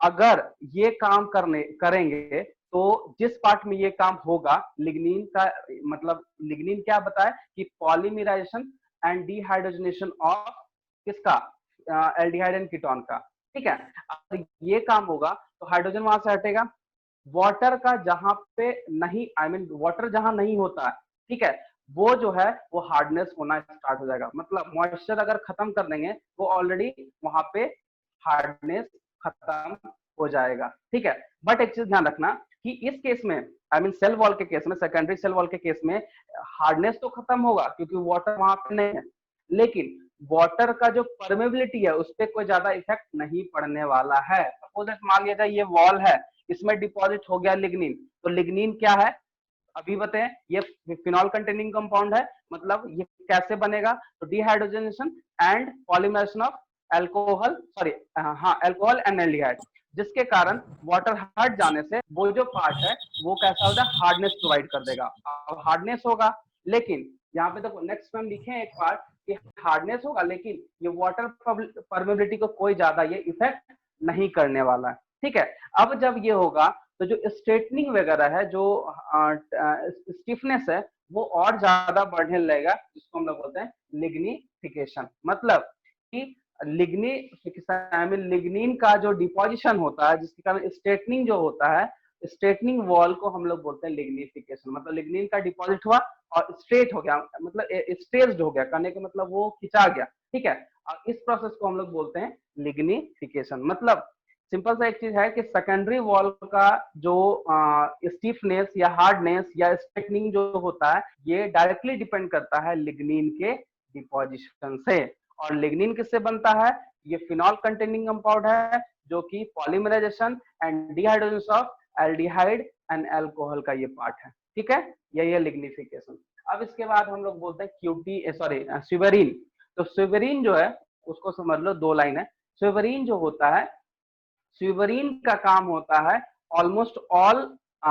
अगर ये काम करेंगे तो जिस पार्ट में ये काम होगा लिग्निन का, मतलब लिग्निन क्या बताए कि पॉलीमराइजेशन एंड डिहाइड्रोजनेशन ऑफ किसका, एल्डिहाइड एंड कीटोन का, ठीक है। अगर ये काम होगा तो हाइड्रोजन वहां से हटेगा। वाटर का जहां पे नहीं आई मीन वाटर जहां नहीं होता है, ठीक है, वो जो है वो हार्डनेस होना स्टार्ट हो जाएगा। मतलब मॉइस्चर अगर खत्म कर देंगे वो ऑलरेडी वहां पे हार्डनेस खत्म हो जाएगा, ठीक है। बट एक चीज ध्यान रखना कि इस केस में आई मीन सेल वॉल के केस में, सेकेंडरी सेल वॉल के केस में हार्डनेस तो खत्म होगा क्योंकि वाटर वहां पे नहीं है, लेकिन वाटर का जो परमेबिलिटी है उस पर कोई ज्यादा इफेक्ट नहीं पड़ने वाला है। सपोज मान लिया जाए ये वॉल है, इसमें डिपॉजिट हो गया लिग्निन। तो लिग्निन क्या है अभी बताएं, ये फिनॉल कंटेनिंग कंपाउंड है। मतलब ये कैसे बनेगा, तो dehydrogenation and polymerisation of alcohol, sorry हाँ अल्कोहल एंड एल्डिहाइड, जिसके कारण वाटर हट जाने से वो जो पार्ट है वो कैसा होता है, हार्डनेस प्रोवाइड कर देगा। अब हार्डनेस होगा, लेकिन यहाँ पे देखो नेक्स्ट में हम लिखे एक पार्ट कि हार्डनेस होगा लेकिन ये वाटर परमेबिलिटी को कोई ज्यादा ये इफेक्ट नहीं करने वाला है, ठीक है। अब जब ये होगा तो जो स्ट्रेटनिंग वगैरह है, जो स्टिफनेस है, वो और ज्यादा बढ़ने लगेगा, जिसको हम लोग बोलते हैं लिग्निफिकेशन। मतलब कि लिग्निफिकेशन आई मीन लिग्निन का जो डिपोजिशन होता है, जिसके कारण स्ट्रेटनिंग जो होता है, स्ट्रेटनिंग वॉल को हम लोग बोलते हैं लिग्निफिकेशन। मतलब लिग्निन का डिपॉजिट हुआ और स्ट्रेट हो गया, मतलब स्ट्रेच्ड हो गया, करने का मतलब वो खिंचा गया, ठीक है। और इस प्रोसेस को हम लोग बोलते हैं लिग्निफिकेशन। मतलब सिंपल सा एक चीज है कि सेकेंडरी वॉल का जो स्टिफनेस या हार्डनेस या स्ट्रेटनिंग जो होता है, ये डायरेक्टली डिपेंड करता है लिग्निन के डिपोजिशन से। और लिग्निन किससे बनता है? ये फिनॉल कंटेनिंग कंपाउंड है, जो कि polymerisation and dehydrogen of aldehyde and alcohol का ये पार्ट है, ठीक है। यही है लिग्निफिकेशन। अब इसके बाद हम लोग बोलते हैं स्यूबेरीन। तो स्यूबेरीन जो है, उसको समझ लो, दो लाइन है। स्यूबेरीन जो होता है, स्यूबेरीन का काम होता है ऑलमोस्ट ऑल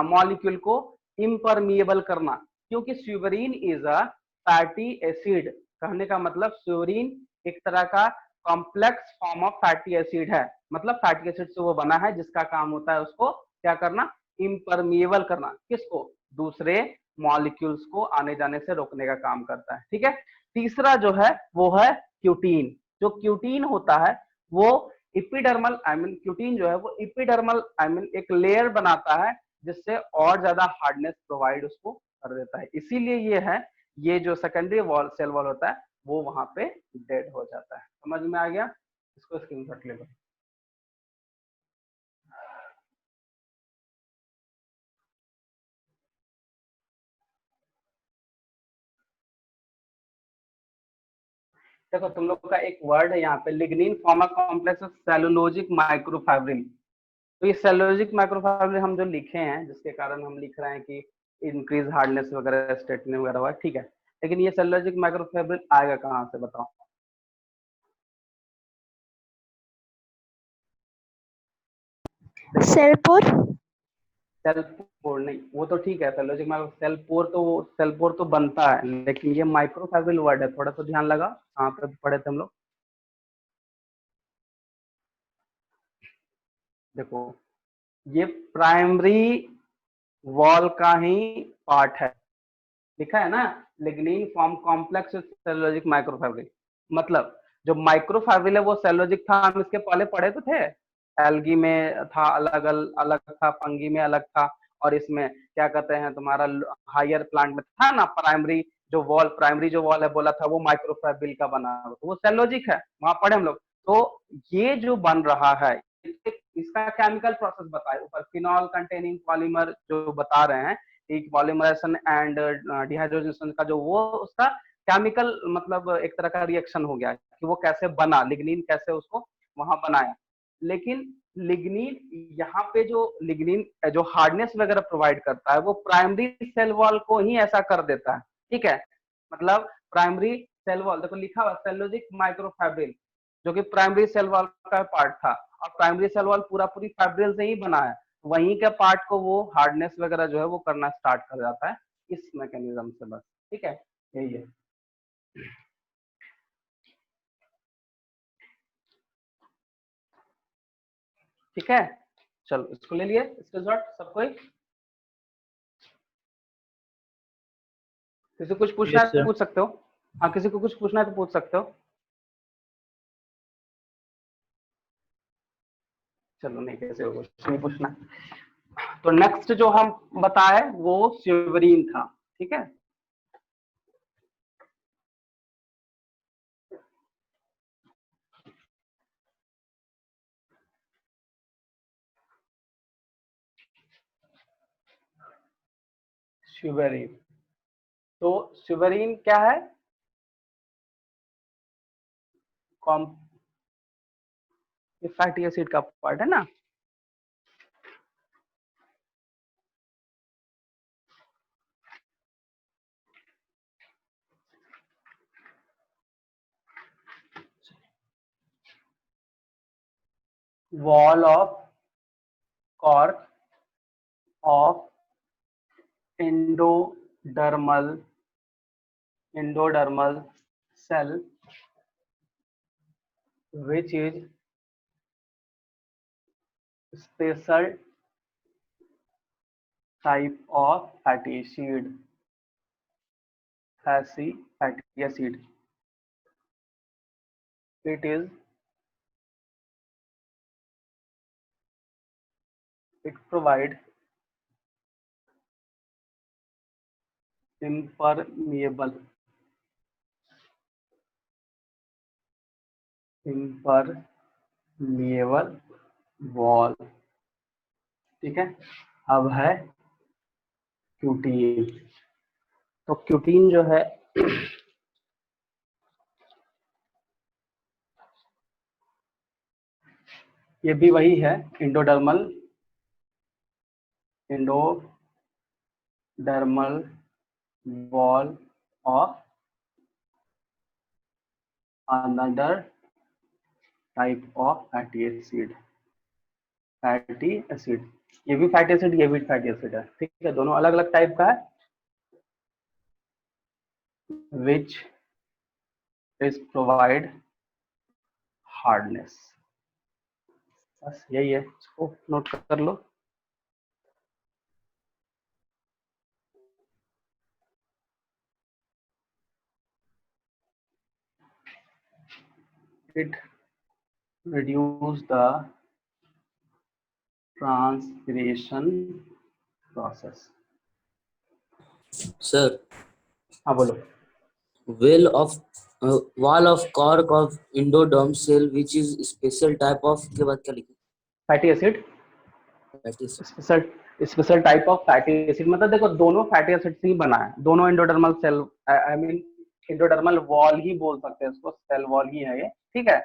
मॉलिक्यूल को इम्परमिएबल करना, क्योंकि स्यूबेरीन इज अ फैटी एसिड। कहने का मतलब स्यूबेरीन एक तरह का complex form of fatty acid है। मतलब फैटी एसिड से वो बना है, जिसका काम होता है उसको क्या करना? इम्परमिएबल करना। किसको? दूसरे मॉलिक्यूल्स को आने जाने से रोकने का काम करता है, ठीक है। तीसरा जो है वो है क्यूटीन। जो क्यूटीन होता है वो इपिडर्मल आई मीन क्यूटीन जो है वो इपिडर्मल आई मीन एक लेयर बनाता है, जिससे और ज्यादा हार्डनेस प्रोवाइड उसको कर देता है। इसीलिए ये है, ये जो सेकेंडरी वॉल सेल वॉल होता है, वो वहां पे डेड हो जाता है। समझ में आ गया? इसको स्क्रीनशॉट ले लो। देखो तुम लोग का एक वर्ड है यहाँ पे, lignin form a complex of cellulosic microfibril. तो ये सेलुलोजिक माइक्रोफाइब्रिल हम जो लिखे हैं, जिसके कारण हम लिख रहे हैं कि इंक्रीज हार्डनेस वगैरह स्ट्रेटनिंग वगैरह हुआ, ठीक है। लेकिन ये सेलुलोजिक माइक्रोफाइब्रिल आएगा कहाँ से, बताओ? सेल पोर। सेल पोर नहीं, वो तो ठीक है। सेलुलोजिक सेल पोर तो सेल पोर तो बनता है, लेकिन ये माइक्रोफाइब्रिल वर्ड है, थोड़ा सा ध्यान लगा। कहाँ पे पढ़े थे हम लोग? देखो, ये प्राइमरी वॉल का ही पार्ट है, लिखा है ना, लिग्निन फॉर्म कॉम्प्लेक्स सेलुलोजिक माइक्रोफैब्रिक। मतलब जो माइक्रोफैब्रिल है वो सेलुलोजिक था, हम इसके पहले पढ़े तो थे। एल्गी में था अलग अलग था, फंगी में अलग था, और इसमें क्या कहते हैं तुम्हारा हायर प्लांट में था ना प्राइमरी जो वॉल है बोला था, वो माइक्रोफैब्रिल का बना, तो वो सेलुलोजिक है, वहां पढ़े हम लोग। तो ये जो बन रहा है, इसका केमिकल प्रोसेस बताए ऊपर, फिनॉल कंटेनिंग पॉलीमर जो बता रहे हैं, पॉलीमराइजेशन एंड डिहाइड्रोजनेशन का जो वो उसका केमिकल मतलब एक तरह का रिएक्शन हो गया कि वो कैसे बना, लिग्निन कैसे उसको वहां बनाया। लेकिन लिग्निन यहाँ पे जो लिग्निन जो हार्डनेस वगैरह प्रोवाइड करता है, वो प्राइमरी सेल वॉल को ही ऐसा कर देता है, ठीक है। मतलब प्राइमरी सेल वॉल, देखो लिखा हुआ सेलुलोजिक माइक्रोफैब्रिल, जो कि प्राइमरी सेल वॉल का पार्ट था, और प्राइमरी सेल वॉल पूरा पूरी फैब्रिल से ही बना है। वहीं के पार्ट को वो हार्डनेस वगैरह जो है वो करना स्टार्ट कर जाता है इस मैकेनिज्म से, बस, ठीक है। यही है। ठीक है, चलो इसको ले लिए स्क्रीनशॉट सब कोई। किसी को कुछ पूछना यस है तो सर। पूछ सकते हो। हाँ, किसी को कुछ पूछना है तो पूछ सकते हो। चलो नहीं, किसी को कुछ नहीं पूछना। तो नेक्स्ट जो हम बताए वो स्यूबेरीन था, ठीक है। स्यूबेरीन, तो स्यूबेरीन क्या है? कॉम फैटी एसिड का पार्ट है ना। Wall of cork of endodermal cell which is special type of fatty acid, fatty acid. It provide impermeable wall, ठीक है। अब है क्यूटीन। तो क्यूटीन जो है ये भी वही है, endodermal wall of another type of fatty acid. ये भी फैटी एसिड, ये भी फैटी एसिड है, ठीक है, दोनों अलग अलग टाइप का है। विच इज प्रोवाइड हार्डनेस, बस यही है, इसको नोट कर लो। It reduce the transpiration process. Sir, हाँ बोलो। wall of cork of endoderm cell which is special type of के बाद क्या लिखा? Fatty acid, Fatty acid. Special type of fatty acid, मतलब देखो दोनों फैटी एसिड से ही बना है, दोनों endodermal cell, I mean endodermal wall ही बोल सकते हैं इसको, सेल वॉल ही है ये, ठीक है।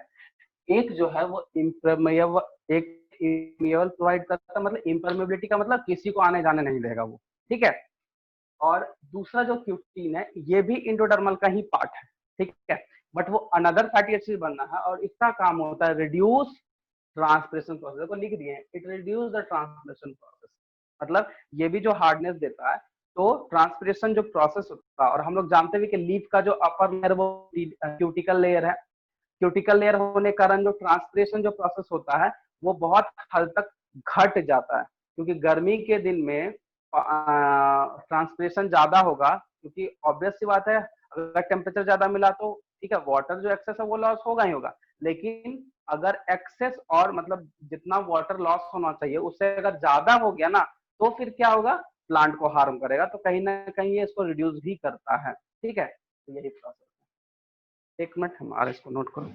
एक जो है वो इम्परमेबल, एक इम्परमेबल प्रोवाइड करता है, मतलब इम्परमेबिलिटी का मतलब किसी को आने जाने नहीं देगा वो, ठीक है। और दूसरा जो क्यूटीन है ये भी इंडोडर्मल का ही पार्ट है, ठीक है, बट वो अनदर फैटी एसिड बनना है और इसका काम होता है रिड्यूस ट्रांसपिरेशन प्रोसेस, को लिख दिए हैं, it reduce the transpiration process, मतलब ये भी जो हार्डनेस देता है, तो ट्रांसपिरेशन जो प्रोसेस होता है, और हम लोग जानते हैं कि लीफ का जो अपर लेयर वो क्यूटिकल लेयर है, क्यूटिकल लेयर होने के कारण जो ट्रांसपिरेशन जो प्रोसेस होता है वो बहुत हद तक घट जाता है, क्योंकि गर्मी के दिन में ट्रांसपिरेशन ज्यादा होगा, क्योंकि ऑब्वियस सी बात है अगर टेम्परेचर ज्यादा मिला तो ठीक है वाटर जो एक्सेस है वो लॉस होगा ही होगा, लेकिन अगर एक्सेस और मतलब जितना वाटर लॉस होना चाहिए उससे अगर ज्यादा हो गया ना तो फिर क्या होगा, प्लांट को हार्म करेगा, तो कहीं ना कहीं ये इसको रिड्यूस भी करता है, ठीक है, तो यही प्रोसेस है। एक मिनट हमारे इसको नोट करो।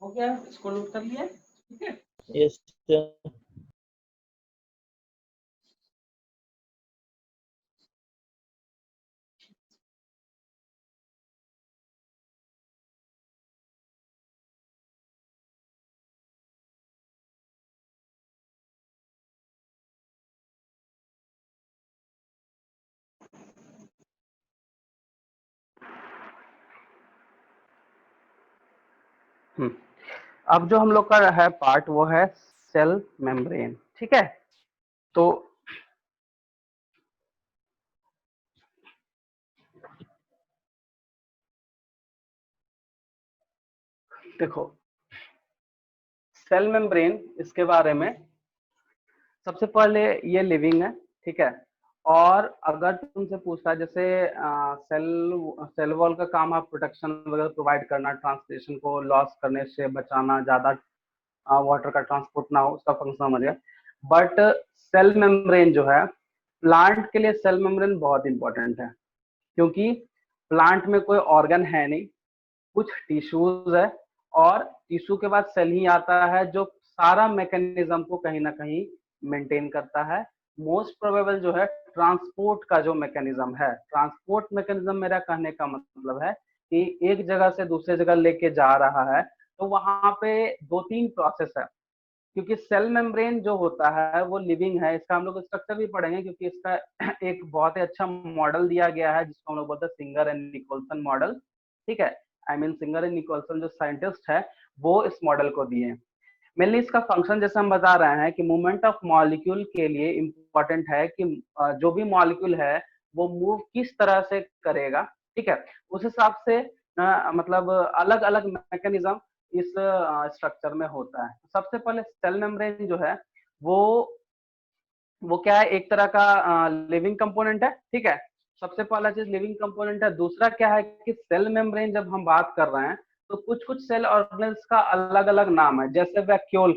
हो गया, इसको नोट कर लिया, ठीक है। Yes, sir. अब जो हम लोग का है पार्ट वो है सेल मेम्ब्रेन, ठीक है। तो देखो सेल मेम्ब्रेन, इसके बारे में सबसे पहले ये लिविंग है, ठीक है। और अगर तुमसे पूछता है जैसे सेल वॉल का काम है प्रोटेक्शन वगैरह प्रोवाइड करना, ट्रांसलेशन को लॉस करने से बचाना, ज्यादा वाटर का ट्रांसपोर्ट ना हो, उसका फंक्शन समझ गया। बट सेल मेम्ब्रेन जो है, प्लांट के लिए सेल मेम्ब्रेन बहुत इंपॉर्टेंट है, क्योंकि प्लांट में कोई ऑर्गन है नहीं, कुछ टिश्यूज है, और टिश्यू के बाद सेल ही आता है जो सारा मैकेनिज्म को कहीं ना कहीं मेंटेन करता है। मोस्ट प्रोबेबल जो है ट्रांसपोर्ट का जो मैकेनिज्म है, ट्रांसपोर्ट मैकेनिज्म मेरा कहने का मतलब है कि एक जगह से दूसरे जगह लेके जा रहा है, तो वहां पे दो तीन प्रोसेस है। क्योंकि सेल मेम्ब्रेन जो होता है वो लिविंग है, इसका हम लोग स्ट्रक्चर भी पढ़ेंगे, क्योंकि इसका एक बहुत ही अच्छा मॉडल दिया गया है जिसको हम लोग बोलते हैं सिंगर एंड निकोलसन मॉडल, ठीक है। I mean Singer and Nicolson जो साइंटिस्ट है वो इस मॉडल को दिए हैं। मेनली इसका फंक्शन जैसे हम बता रहे हैं कि मूवमेंट ऑफ मॉलिक्यूल के लिए इम्पोर्टेंट है कि जो भी मॉलिक्यूल है वो मूव किस तरह से करेगा, ठीक है। उस हिसाब से मतलब अलग अलग मैकेनिज्म इस स्ट्रक्चर में होता है। सबसे पहले सेल मेम्ब्रेन जो है वो क्या है, एक तरह का लिविंग कंपोनेंट है, ठीक है। सबसे पहला चीज लिविंग कंपोनेंट है। दूसरा क्या है कि सेल मेम्ब्रेन जब हम बात कर रहे हैं तो कुछ कुछ सेल ऑर्गेनेल्स का अलग अलग नाम है। जैसे वैक्यूल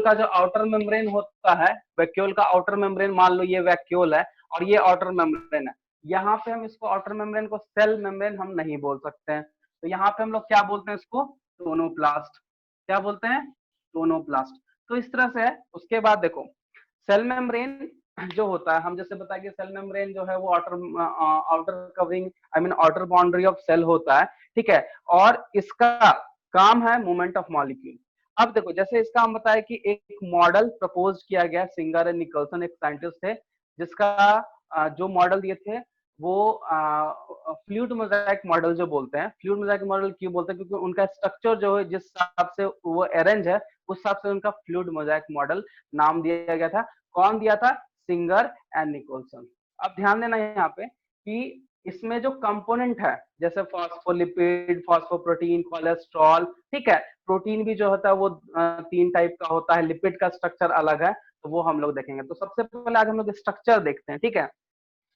का जो आउटर मेम्ब्रेन होता है, वैक्यूल का आउटर मेम्ब्रेन, मान लो ये वैक्यूल है और ये आउटर मेम्ब्रेन है, यहाँ पे हम इसको आउटर मेम्ब्रेन को सेल मेम्ब्रेन हम नहीं बोल सकते हैं। तो यहाँ पे हम लोग क्या बोलते हैं इसको, टोनोप्लास्ट। क्या बोलते हैं, टोनोप्लास्ट। तो इस तरह से है। उसके बाद देखो सेल मेम्ब्रेन जो होता है, हम जैसे बताया कि सेल मेम्ब्रेन जो है वो outer covering, I mean outer boundary of cell होता है, ठीक है। और इसका काम है मूवमेंट ऑफ मॉलिक्यूल। अब देखो जैसे इसका हम बताया कि एक मॉडल प्रपोज किया गया, सिंगर एंड निकोलसन एक साइंटिस्ट थे, जिसका जो मॉडल दिए थे वो फ्लूइड मोज़ाइक मॉडल जो बोलते हैं। फ्लूइड मोज़ाइक मॉडल क्यों बोलते हैं, क्योंकि उनका स्ट्रक्चर जो है जिस हिसाब से वो अरेंज है उस हिसाब से उनका फ्लूइड मोज़ाइक मॉडल नाम दिया गया था। कौन दिया था, सिंगर एंड निकोलसन। अब ध्यान देना यहाँ पे कि इसमें जो कंपोनेंट है जैसे फॉस्फोलिपिड, फॉस्फोप्रोटीन, कोलेस्ट्रॉल, ठीक है। प्रोटीन भी जो होता है वो तीन टाइप का होता है, लिपिड का स्ट्रक्चर अलग है, तो वो हम लोग देखेंगे। तो सबसे पहले आज हम लोग स्ट्रक्चर देखते हैं, ठीक है।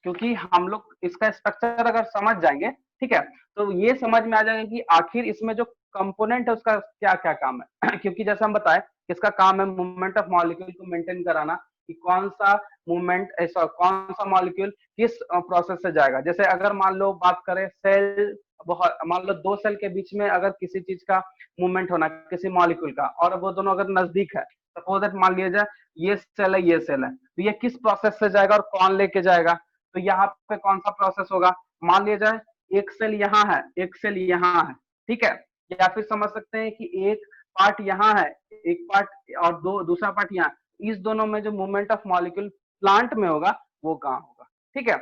क्योंकि हम लोग इसका स्ट्रक्चर अगर समझ जाएंगे, ठीक है, तो ये समझ में आ जाएगा कि आखिर इसमें जो कंपोनेंट है उसका क्या क्या काम है। क्योंकि जैसे हम बताए इसका काम है मूवमेंट ऑफ मॉलिक्यूल को मेंटेन कराना, कि कौन सा मूवमेंट ऐसा, कौन सा मॉलिक्यूल किस प्रोसेस से जाएगा। जैसे अगर मान लो बात करें सेल, बहुत मान लो दो सेल के बीच में अगर किसी चीज का मूवमेंट होना, किसी मॉलिक्यूल का, और वो दोनों अगर नजदीक है, सपोज दैट मान लिया जाए ये सेल है ये सेल है, तो ये किस प्रोसेस से जाएगा और कौन लेके जाएगा। तो यहाँ पे कौन सा प्रोसेस होगा, मान लिया जाए एक सेल यहाँ है, एक सेल यहाँ है, ठीक है। या फिर समझ सकते हैं कि एक पार्ट यहाँ है, एक पार्ट और दूसरा पार्ट यहाँ, इस दोनों में जो मूवमेंट ऑफ मॉलिक्यूल प्लांट में होगा वो कहाँ होगा, ठीक है।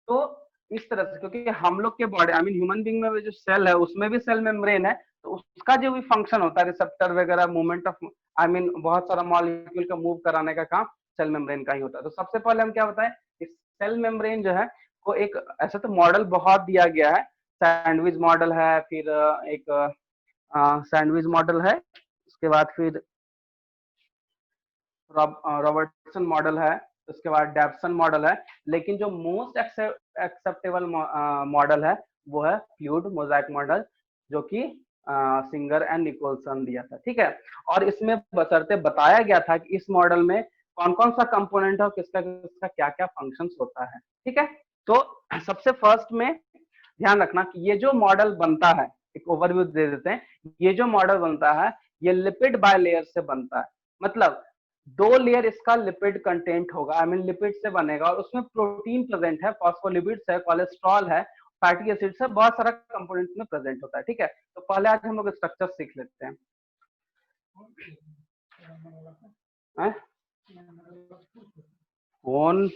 तो इस तरह से, क्योंकि हम लोग के body, I mean human being में जो सेल है उसमें भी सेल मेम्ब्रेन है, तो उसका जो भी फंक्शन होता है, रिसेप्टर वगैरह, मूवमेंट ऑफ, आई मीन बहुत सारा मॉलिक्यूल का मूव कराने का काम सेल मेम्ब्रेन का ही होता है। तो सबसे पहले हम क्या बताएं, सेल मेम्ब्रेन जो है को एक ऐसा तो मॉडल बहुत दिया गया है, सैंडविच मॉडल है, फिर एक सैंडविच मॉडल है, उसके बाद फिर रॉबर्टसन मॉडल है, उसके बाद डेप्सन मॉडल है। लेकिन जो मोस्ट एक्सेप्टेबल मॉडल है वो है फ्लूइड मोज़ाइक मॉडल, जो कि सिंगर एंड निकोलसन दिया था, ठीक है। और इसमें बशर्ते बताया गया था कि इस मॉडल में कौन कौन सा कंपोनेंट है और किसका किसका क्या क्या फंक्शंस होता है, ठीक है। तो सबसे फर्स्ट में ध्यान रखना कि ये जो मॉडल बनता है, एक ओवरव्यू दे देते हैं, ये जो मॉडल बनता है ये लिपिड बायलेयर से बनता है। मतलब 2 लेयर इसका लिपिड कंटेंट होगा, आई मीन लिपिड से बनेगा और उसमें प्रोटीन प्रेजेंट है, फॉस्फोलिपिड्स है, कोलेस्ट्रॉल है, फैटी एसिड्स है, बहुत सारा कंपोनेंट में प्रेजेंट होता है। ठीक है, तो पहले आज हम लोग स्ट्रक्चर सीख लेते हैं। कौन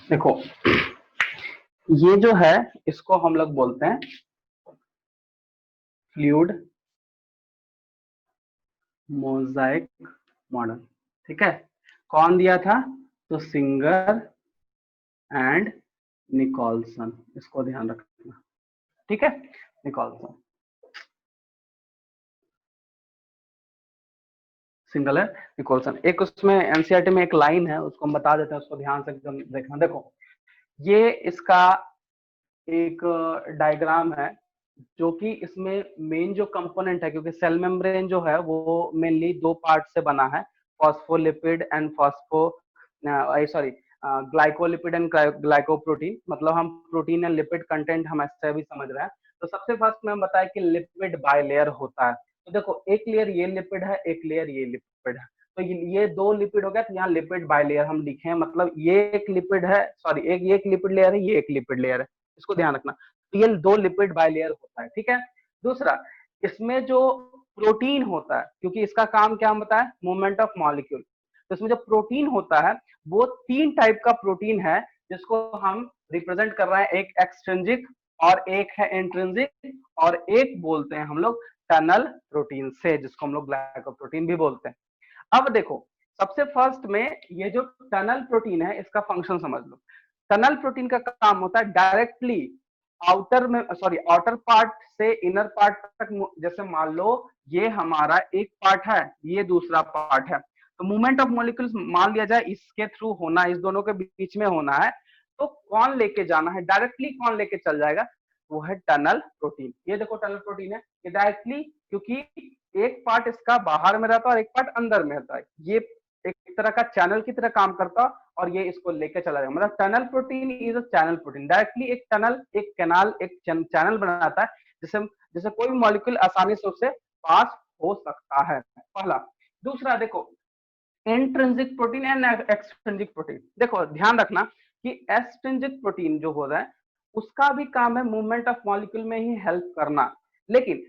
देखो, ये जो है इसको हम लोग बोलते हैं फ्लूइड मोजाइक मॉडल। ठीक है, कौन दिया था? तो सिंगर एंड निकोलसन, इसको ध्यान रखना। ठीक है, निकोलसन सिंगल है, निकोलसन। एक उसमें एनसीईआरटी में एक लाइन है, उसको हम बता देते हैं, उसको ध्यान से एकदम देखना। देखो, ये इसका एक डायग्राम है जो कि इसमें मेन जो कंपोनेंट है, क्योंकि सेल मेम्ब्रेन जो है वो मेनली 2 पार्ट से बना है, phospholipid and sorry glycolipid and glycoprotein. मतलब हम प्रोटीन एंड लिपिड कंटेंट हम ऐसे भी समझ रहे हैं। तो सबसे फर्स्ट में हम बताया कि लिपिड बाइलेयर होता है। तो देखो, एक लेयर ये लिपिड है, एक लेयर ये लिपिड है, तो ये 2 लिपिड हो गया। तो यहाँ लिपिड बाइलेयर हम लिखे हैं, मतलब ये एक लिपिड है, सॉरी ये एक लिपिड लेयर है, ये एक लिपिड लेयर है, इसको ध्यान रखना। तो ये 2 लिपिड बाइलेयर होता है। ठीक है, दूसरा, इसमें जो प्रोटीन होता है, क्योंकि इसका काम क्या हम बताएं, मूवमेंट ऑफ मॉलिक्यूल, तो इसमें जो प्रोटीन होता है वो 3 टाइप का प्रोटीन है, जिसको हम रिप्रेजेंट कर रहे हैं, एक एक्सट्रिंसिक और एक है इंट्रिंसिक, और एक बोलते हैं हम लोग टनल प्रोटीन से, जिसको हम लोग ग्लाइकोप्रोटीन भी बोलते हैं। अब देखो, सबसे फर्स्ट में ये जो टनल प्रोटीन है, इसका फंक्शन समझ लो। टनल प्रोटीन का काम होता है डायरेक्टली आउटर पार्ट से इनर पार्ट तक। जैसे मान लो ये हमारा एक पार्ट है, ये दूसरा पार्ट है, तो मूवमेंट ऑफ मॉलिक्यूल्स मान लिया जाए इसके थ्रू होना, इस दोनों के बीच में होना है, तो कौन लेके जाना है, डायरेक्टली कौन लेके चल जाएगा, वो है टनल प्रोटीन। ये देखो टनल प्रोटीन है, ये डायरेक्टली, क्योंकि एक पार्ट इसका बाहर में रहता है और एक पार्ट अंदर में रहता है, ये एक तरह का चैनल की तरह काम करता है और ये इसको लेके चला जाएगा। मतलब tunnel protein is a channel protein, directly एक टनल, एक कैनाल, एक चैनल बनाता है, जिससे कोई भी मॉलिक्यूल आसानी से उससे पास हो सकता है, पहला। दूसरा देखो, intrinsic protein and extrinsic protein. देखो ध्यान रखना कि एक्सट्रिंसिक प्रोटीन जो होता है उसका भी काम है मूवमेंट ऑफ मॉलिक्यूल में ही हेल्प करना, लेकिन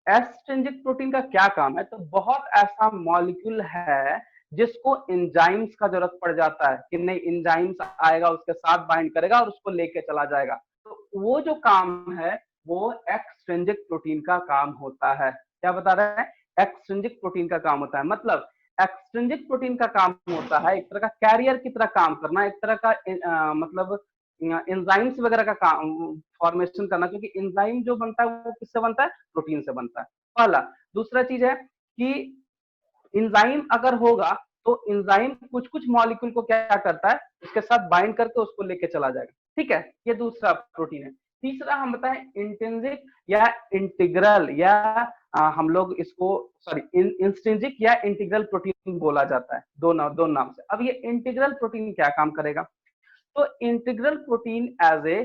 एक्सट्रिंसिक प्रोटीन का क्या काम है? तो बहुत ऐसा मॉलिक्यूल है जिसको एंजाइम्स का जरूरत पड़ जाता है कि नहीं, एंजाइम्स आएगा उसके साथ बाइंड करेगा और उसको लेके चला जाएगा। तो वो जो काम है वो एक्सट्रिंसिक प्रोटीन का काम होता है। क्या बता रहे हैं? एक्सट्रिंसिक प्रोटीन का काम होता है। मतलब एक्सट्रिंसिक प्रोटीन का काम होता है एक तरह का कैरियर की तरह काम करना, एक तरह का मतलब एंजाइम्स वगैरह का काम फॉर्मेशन करना, क्योंकि एंजाइम जो बनता है वो किससे बनता है? प्रोटीन से बनता है, पहला। दूसरा चीज है कि एंजाइम अगर होगा तो एंजाइम कुछ कुछ मॉलिक्यूल को क्या करता है, उसके साथ बाइंड करके उसको लेके चला जाएगा। ठीक है, ये दूसरा प्रोटीन है। तीसरा हम बताएं इंट्रिंसिक या इंटीग्रल, या हम लोग इसको इंस्ट्रिंसिक या इंटीग्रल प्रोटीन बोला जाता है, दो नाम से। अब ये इंटीग्रल प्रोटीन क्या काम करेगा? तो integral protein as a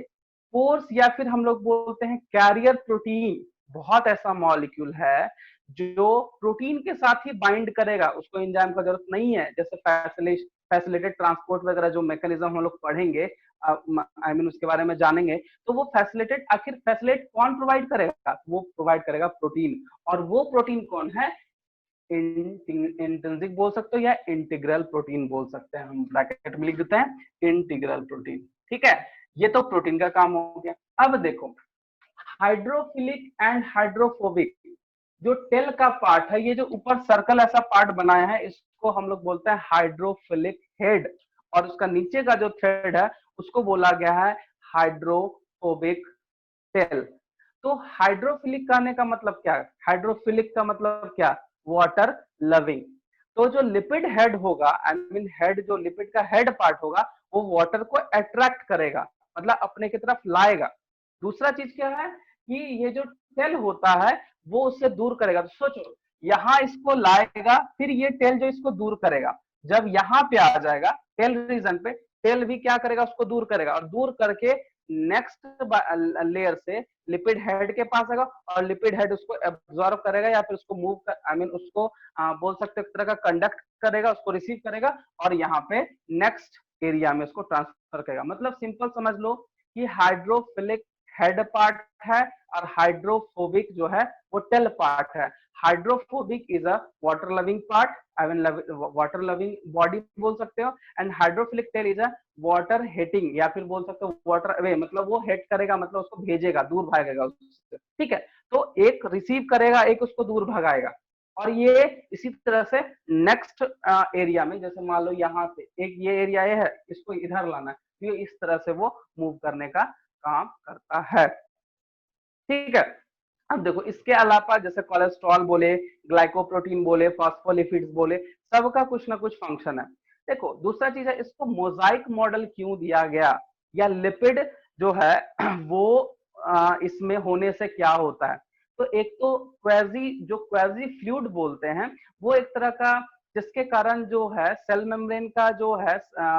force या फिर हम लोग बोलते हैं कैरियर प्रोटीन, बहुत ऐसा मॉलिक्यूल है जो प्रोटीन के साथ ही बाइंड करेगा, उसको एंजाइम का जरूरत नहीं है। जैसे फैसिलिटेड ट्रांसपोर्ट वगैरह जो मैकेनिज्म हम लोग पढ़ेंगे, आई मीन उसके बारे में जानेंगे, तो वो आखिर फैसिलिटेट कौन प्रोवाइड करेगा? वो प्रोवाइड करेगा प्रोटीन। और वो प्रोटीन कौन है? इंट्रिंसिक बोल सकते हो या इंटीग्रल प्रोटीन बोल सकते हैं, हम ब्रैकेट में लिख देते हैं इंटीग्रल प्रोटीन। ठीक है, ये तो प्रोटीन का काम हो गया। अब देखो हाइड्रोफिलिक एंड हाइड्रोफोबिक, जो टेल का पार्ट है, ये जो ऊपर सर्कल ऐसा पार्ट बनाया है, इसको हम लोग बोलते हैं हाइड्रोफिलिक हेड, और उसका नीचे का जो थ्रेड है उसको बोला गया है हाइड्रोफोबिक टेल। तो हाइड्रोफिलिक कहने का मतलब क्या है? हाइड्रोफिलिक का मतलब क्या? Water loving. तो जो लिपिड हेड होगा, आई मीन हेड, जो लिपिड का हेड पार्ट होगा, वो वाटर को अट्रैक्ट करेगा, मतलब अपने की तरफ लाएगा। दूसरा चीज क्या है कि ये जो टेल होता है वो उससे दूर करेगा। तो सोचो, यहाँ इसको लाएगा, फिर ये टेल जो इसको दूर करेगा, जब यहाँ पे आ जाएगा टेल रीजन पे, टेल भी क्या करेगा? उसको दूर करेगा, और दूर करके नेक्स्ट लेयर से लिपिड हेड के पास आएगा, और लिपिड हेड उसको एब्जॉर्ब करेगा या फिर उसको मूव कर, आई मीन उसको बोल सकते एक तरह का कंडक्ट करेगा, उसको रिसीव करेगा, और यहाँ पे नेक्स्ट एरिया में उसको ट्रांसफर करेगा। मतलब सिंपल समझ लो कि हाइड्रोफिलिक हेड पार्ट है और हाइड्रोफोबिक जो है वो टेल पार्ट है। Hydrophobic is a water loving part, I mean water loving body बोल सकते हो, and hydrophilic tail is a water hating, या फिर बोल सकते हो वाटर अवे, मतलब वो हेट करेगा, मतलब उसको भेजेगा, दूर भागेगा उससे। ठीक है, तो एक रिसीव करेगा, एक उसको दूर भगाएगा। और ये इसी तरह से नेक्स्ट एरिया में, जैसे मान लो यहाँ से एक ये एरिया ये है, इसको इधर लाना है, ये इस तरह से वो मूव करने का काम करता है। ठीक है, अब देखो इसके अलावा जैसे कोलेस्ट्रॉल बोले, ग्लाइकोप्रोटीन बोले, फॉस्फोलिपिड्स बोले, सबका कुछ ना कुछ फंक्शन है। देखो दूसरा चीज है, इसको मोजाइक मॉडल क्यों दिया गया, या लिपिड जो है वो इसमें होने से क्या होता है? तो एक तो क्वाजी फ्लूइड बोलते हैं, वो एक तरह का जिसके कारण जो है सेल मेम्ब्रेन का जो है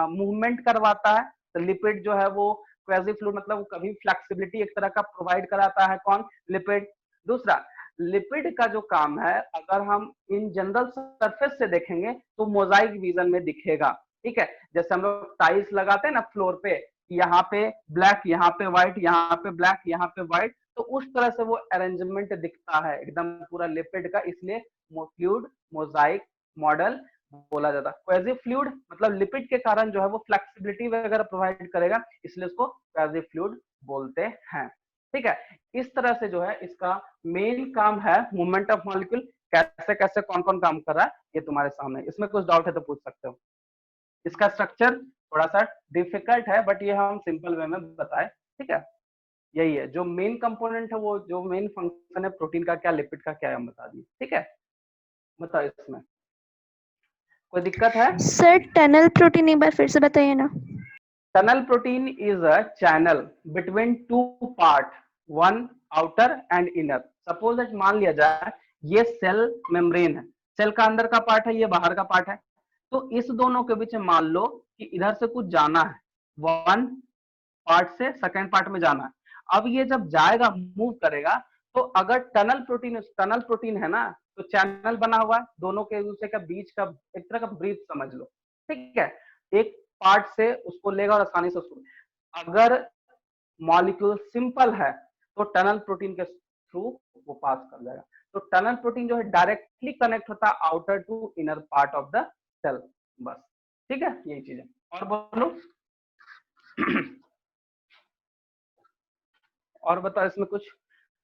मूवमेंट करवाता है। तो लिपिड जो है वो क्वाजी फ्लूइड, मतलब कभी फ्लेक्सिबिलिटी एक तरह का प्रोवाइड कराता है, कौन? लिपिड। दूसरा, लिपिड का जो काम है, अगर हम इन जनरल सरफेस से देखेंगे तो मोजाइक विजन में दिखेगा। ठीक है, जैसे हम लोग टाइल्स लगाते हैं ना फ्लोर पे, यहाँ पे ब्लैक, यहाँ पे व्हाइट, यहाँ पे ब्लैक, यहाँ पे व्हाइट, तो उस तरह से वो अरेंजमेंट दिखता है एकदम पूरा लिपिड का, इसलिए फ्लूइड मोजाइक मॉडल बोला जाता है। क्वाजी फ्लूइड मतलब लिपिड के कारण जो है वो फ्लेक्सिबिलिटी वगैरह प्रोवाइड करेगा, इसलिए उसको क्वाजी फ्लूइड बोलते हैं। ठीक है, इस तरह से जो है इसका मेन काम है मूवमेंट ऑफ मॉलिक्यूल, कैसे कैसे कौन कौन काम कर रहा है ये तुम्हारे सामने। इसमें कुछ डाउट है तो पूछ सकते हो। इसका स्ट्रक्चर थोड़ा सा डिफिकल्ट है, बट ये हम सिंपल वे में बताए। ठीक है, यही है जो मेन कंपोनेंट है, वो जो मेन फंक्शन है प्रोटीन का क्या, लिपिड का क्या, हम बता दिए। ठीक है, बताओ इसमें कोई दिक्कत है? सर टनल प्रोटीन एक बार फिर से बताइए ना। Tunnel protein is a channel between two part, one outer and inner. Suppose that मान लिया जाए ये सेल मेम्ब्रेन है, सेल का अंदर का पार्ट है, ये बाहर का पार्ट है। तो इस दोनों के बीच मान लो कि इधर से कुछ जाना है, वन पार्ट से सेकेंड पार्ट में जाना है। अब ये जब जाएगा, मूव करेगा, तो अगर टनल प्रोटीन है ना, तो चैनल बना हुआ है दोनों के दूसरे का बीच का, एक तरह का ब्रीथ समझ लो। ठीक है, एक पार्ट से उसको लेगा और आसानी से उसको, अगर मॉलिक्यूल सिंपल है तो टनल प्रोटीन के थ्रू वो पास कर जाएगा। तो टनल प्रोटीन जो है डायरेक्टली कनेक्ट होता है outer to inner part of the cell, बस। ठीक है, यही चीज है। और बोलो और बताओ इसमें कुछ।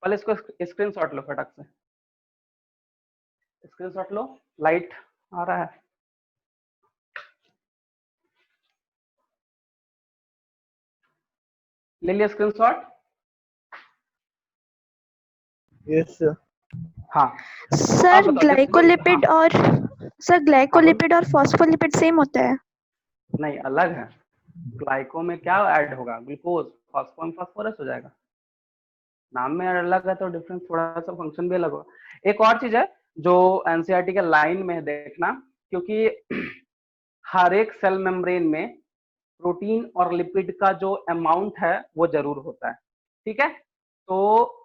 पहले इसको स्क्रीनशॉट लो, फटक से स्क्रीनशॉट लो। लाइट आ रहा है? ले लिया स्क्रीनशॉट? Yes sir. हाँ सर बताओ ग्लाइकोलिपिड और सर ग्लाइकोलिपिड और फॉस्फोलिपिड सेम होता है? नहीं, अलग है। ग्लाइको में क्या ऐड होगा? ग्लूकोज। फॉस्फो में फास्फोरस हो जाएगा। नाम में अलग है तो डिफरेंस थोड़ा सा फंक्शन भी अलग होगा। एक और चीज है जो एनसीईआरटी के लाइन में देखना, क्योंकि हर एक सेल मेम्ब्रेन में प्रोटीन और लिपिड का जो अमाउंट है वो जरूर होता है। ठीक है, तो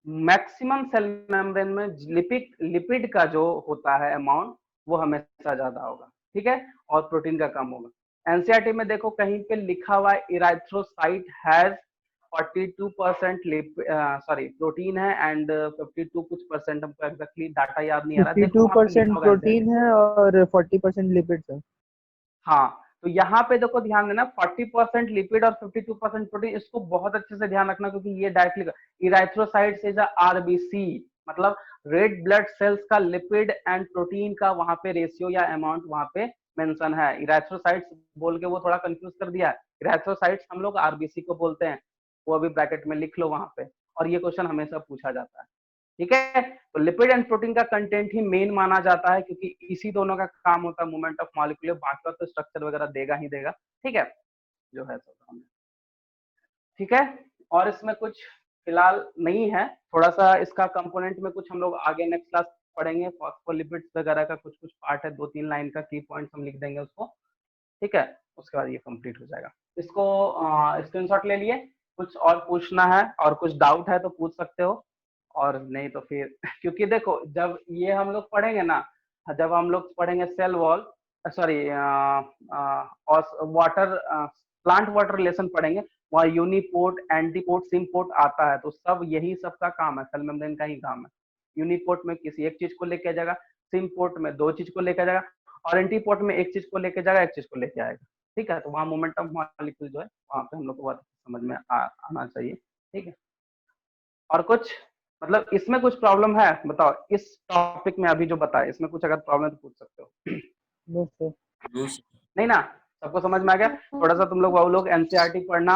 मैक्सिमम सेल मेम्ब्रेन में लिपिड का जो होता है अमाउंट वो हमेशा ज्यादा होगा। ठीक है, और प्रोटीन का कम होगा। एनसीईआरटी में देखो कहीं पे लिखा हुआ है इराइथ्रोसाइट हैज 42% प्रोटीन है एंड 52 कुछ परसेंट, हमको एग्जैक्टली डाटा याद नहीं आ रहा। देखो वहां पे लिखा 52% होगा प्रोटीन है और 40% लिपिड है। हाँ, तो यहाँ पे देखो ध्यान देना, 40% लिपिड और 52% प्रोटीन, इसको बहुत अच्छे से ध्यान रखना क्योंकि ये डायरेक्टली इराइथ्रोसाइट्स इज आरबीसी, मतलब रेड ब्लड सेल्स का लिपिड एंड प्रोटीन का वहां पे रेशियो या अमाउंट वहां पे मेंशन है। इराइथ्रोसाइट्स बोल के वो थोड़ा कंफ्यूज कर दिया है। इराइथ्रोसाइट्स हम लोग आरबीसी को बोलते हैं, वो अभी ब्रैकेट में लिख लो वहां पे। और ये क्वेश्चन हमेशा पूछा जाता है। ठीक है, तो लिपिड एंड प्रोटीन का कंटेंट ही मेन माना जाता है क्योंकि इसी दोनों का काम होता है मूवमेंट ऑफ मॉलिक्यूल, बाकी तो स्ट्रक्चर वगैरह देगा ही देगा। ठीक है, जो है सब। ठीक है, और इसमें कुछ फिलहाल नहीं है। थोड़ा सा इसका कंपोनेंट में कुछ हम लोग आगे नेक्स्ट क्लास पढ़ेंगे। फॉस्फोलिपिड्स वगैरह का कुछ कुछ पार्ट है, 2-3 लाइन का की पॉइंट्स हम लिख देंगे उसको। ठीक है, उसके बाद ये कंप्लीट हो जाएगा। इसको स्क्रीनशॉट ले लिए। कुछ और पूछना है और कुछ डाउट है तो पूछ सकते हो, और नहीं तो फिर क्योंकि देखो जब ये हम लोग पढ़ेंगे ना, जब हम लोग पढ़ेंगे cell wall, sorry water plant water relation पढ़ेंगे, वहाँ यूनिपोर्ट, एंटीपोर्ट, सिमपोर्ट आता है। तो सब यही सबका काम है, सेल मेम्ब्रेन का ही काम है। यूनिपोर्ट में किसी एक चीज को लेके आ जाएगा, सिमपोर्ट में 2 चीज को लेके आ जाएगा, और एंटीपोर्ट में एक चीज को लेके जाएगा, एक चीज को लेके आएगा। ठीक है, तो वहाँ मोमेंट ऑफ मॉलिक्यूल जो है वहाँ पे हम लोग को बात समझ में आना चाहिए। ठीक है, और कुछ मतलब इसमें कुछ प्रॉब्लम है बताओ, इस टॉपिक में अभी जो बताया इसमें कुछ अगर प्रॉब्लम है तो पूछ सकते हो। No sir. नहीं ना, सबको समझ में आ गया? थोड़ा सा तुम लोग वो लोग एनसीईआरटी पढ़ना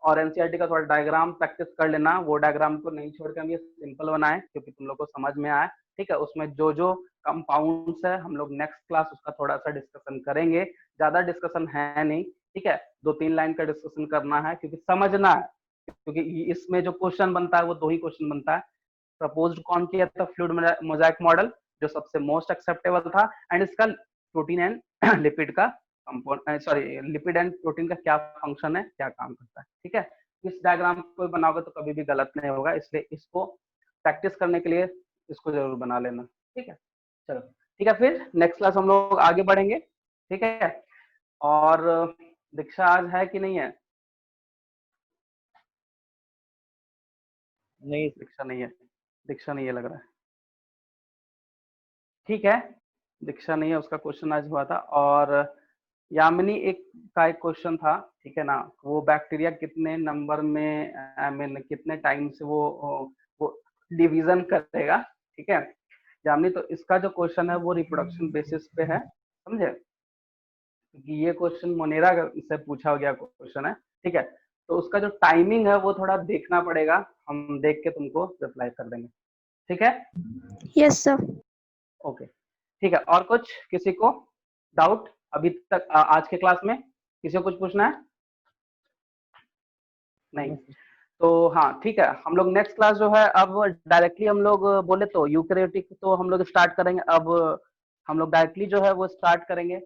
और एनसीईआरटी का थोड़ा डायग्राम प्रैक्टिस कर लेना। वो डायग्राम को नहीं छोड़ के हम ये सिंपल बनाए क्योंकि तुम लोग को समझ में आए। ठीक है, उसमें जो जो कंपाउंड्स है हम लोग नेक्स्ट क्लास उसका थोड़ा सा डिस्कशन करेंगे। ज्यादा डिस्कशन है नहीं। ठीक है, 2-3 लाइन का डिस्कशन करना है क्योंकि समझना है, क्योंकि इसमें जो क्वेश्चन बनता है वो 2 ही क्वेश्चन बनता है। प्रपोज्ड कौन किया था? फ्लूइड मोजाइक मॉडल, जो सबसे मोस्ट एक्सेप्टेबल था। एंड इसका प्रोटीन एंड लिपिड का लिपिड एंड प्रोटीन का क्या फंक्शन है, क्या काम करता है। ठीक है, इस डायग्राम को बनाओगे तो कभी भी गलत नहीं होगा, इसलिए इसको प्रैक्टिस करने के लिए इसको जरूर बना लेना। ठीक है, चलो ठीक है, फिर नेक्स्ट क्लास हम लोग आगे बढ़ेंगे। ठीक है, और दीक्षा आज है कि नहीं है? नहीं दीक्षा नहीं है, दीक्षा नहीं है लग रहा है। ठीक है, दीक्षा नहीं है, उसका क्वेश्चन आज हुआ था। और यामिनी का एक क्वेश्चन था, ठीक है ना, वो बैक्टीरिया कितने नंबर में आई मीन कितने टाइम से वो डिवीजन करेगा। ठीक है यामिनी, तो इसका जो क्वेश्चन है वो रिप्रोडक्शन बेसिस पे है, समझे? क्योंकि ये क्वेश्चन मोनेरा से पूछा गया क्वेश्चन है। ठीक है, तो उसका जो टाइमिंग है वो थोड़ा देखना पड़ेगा, हम देख के तुमको रिप्लाई कर देंगे। ठीक है, यस सर। ओके ठीक है। और कुछ किसी को डाउट अभी तक आज के क्लास में? किसी को कुछ पूछना है? नहीं, तो हाँ ठीक है, हम लोग नेक्स्ट क्लास जो है अब डायरेक्टली हम लोग बोले तो यूकैरियोटिक तो हम लोग स्टार्ट करेंगे। अब हम लोग डायरेक्टली जो है वो स्टार्ट करेंगे।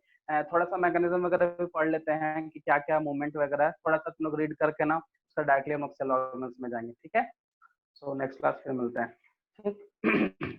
थोड़ा सा मैकेनिज्म वगैरह भी पढ़ लेते हैं कि क्या क्या मूवमेंट वगैरह है, थोड़ा सा तुम लोग रीड करके ना उसका डायरेक्टली हम लोग सेल ऑर्गेनेल्स में जाएंगे। ठीक है, सो नेक्स्ट क्लास फिर मिलते हैं। ठीक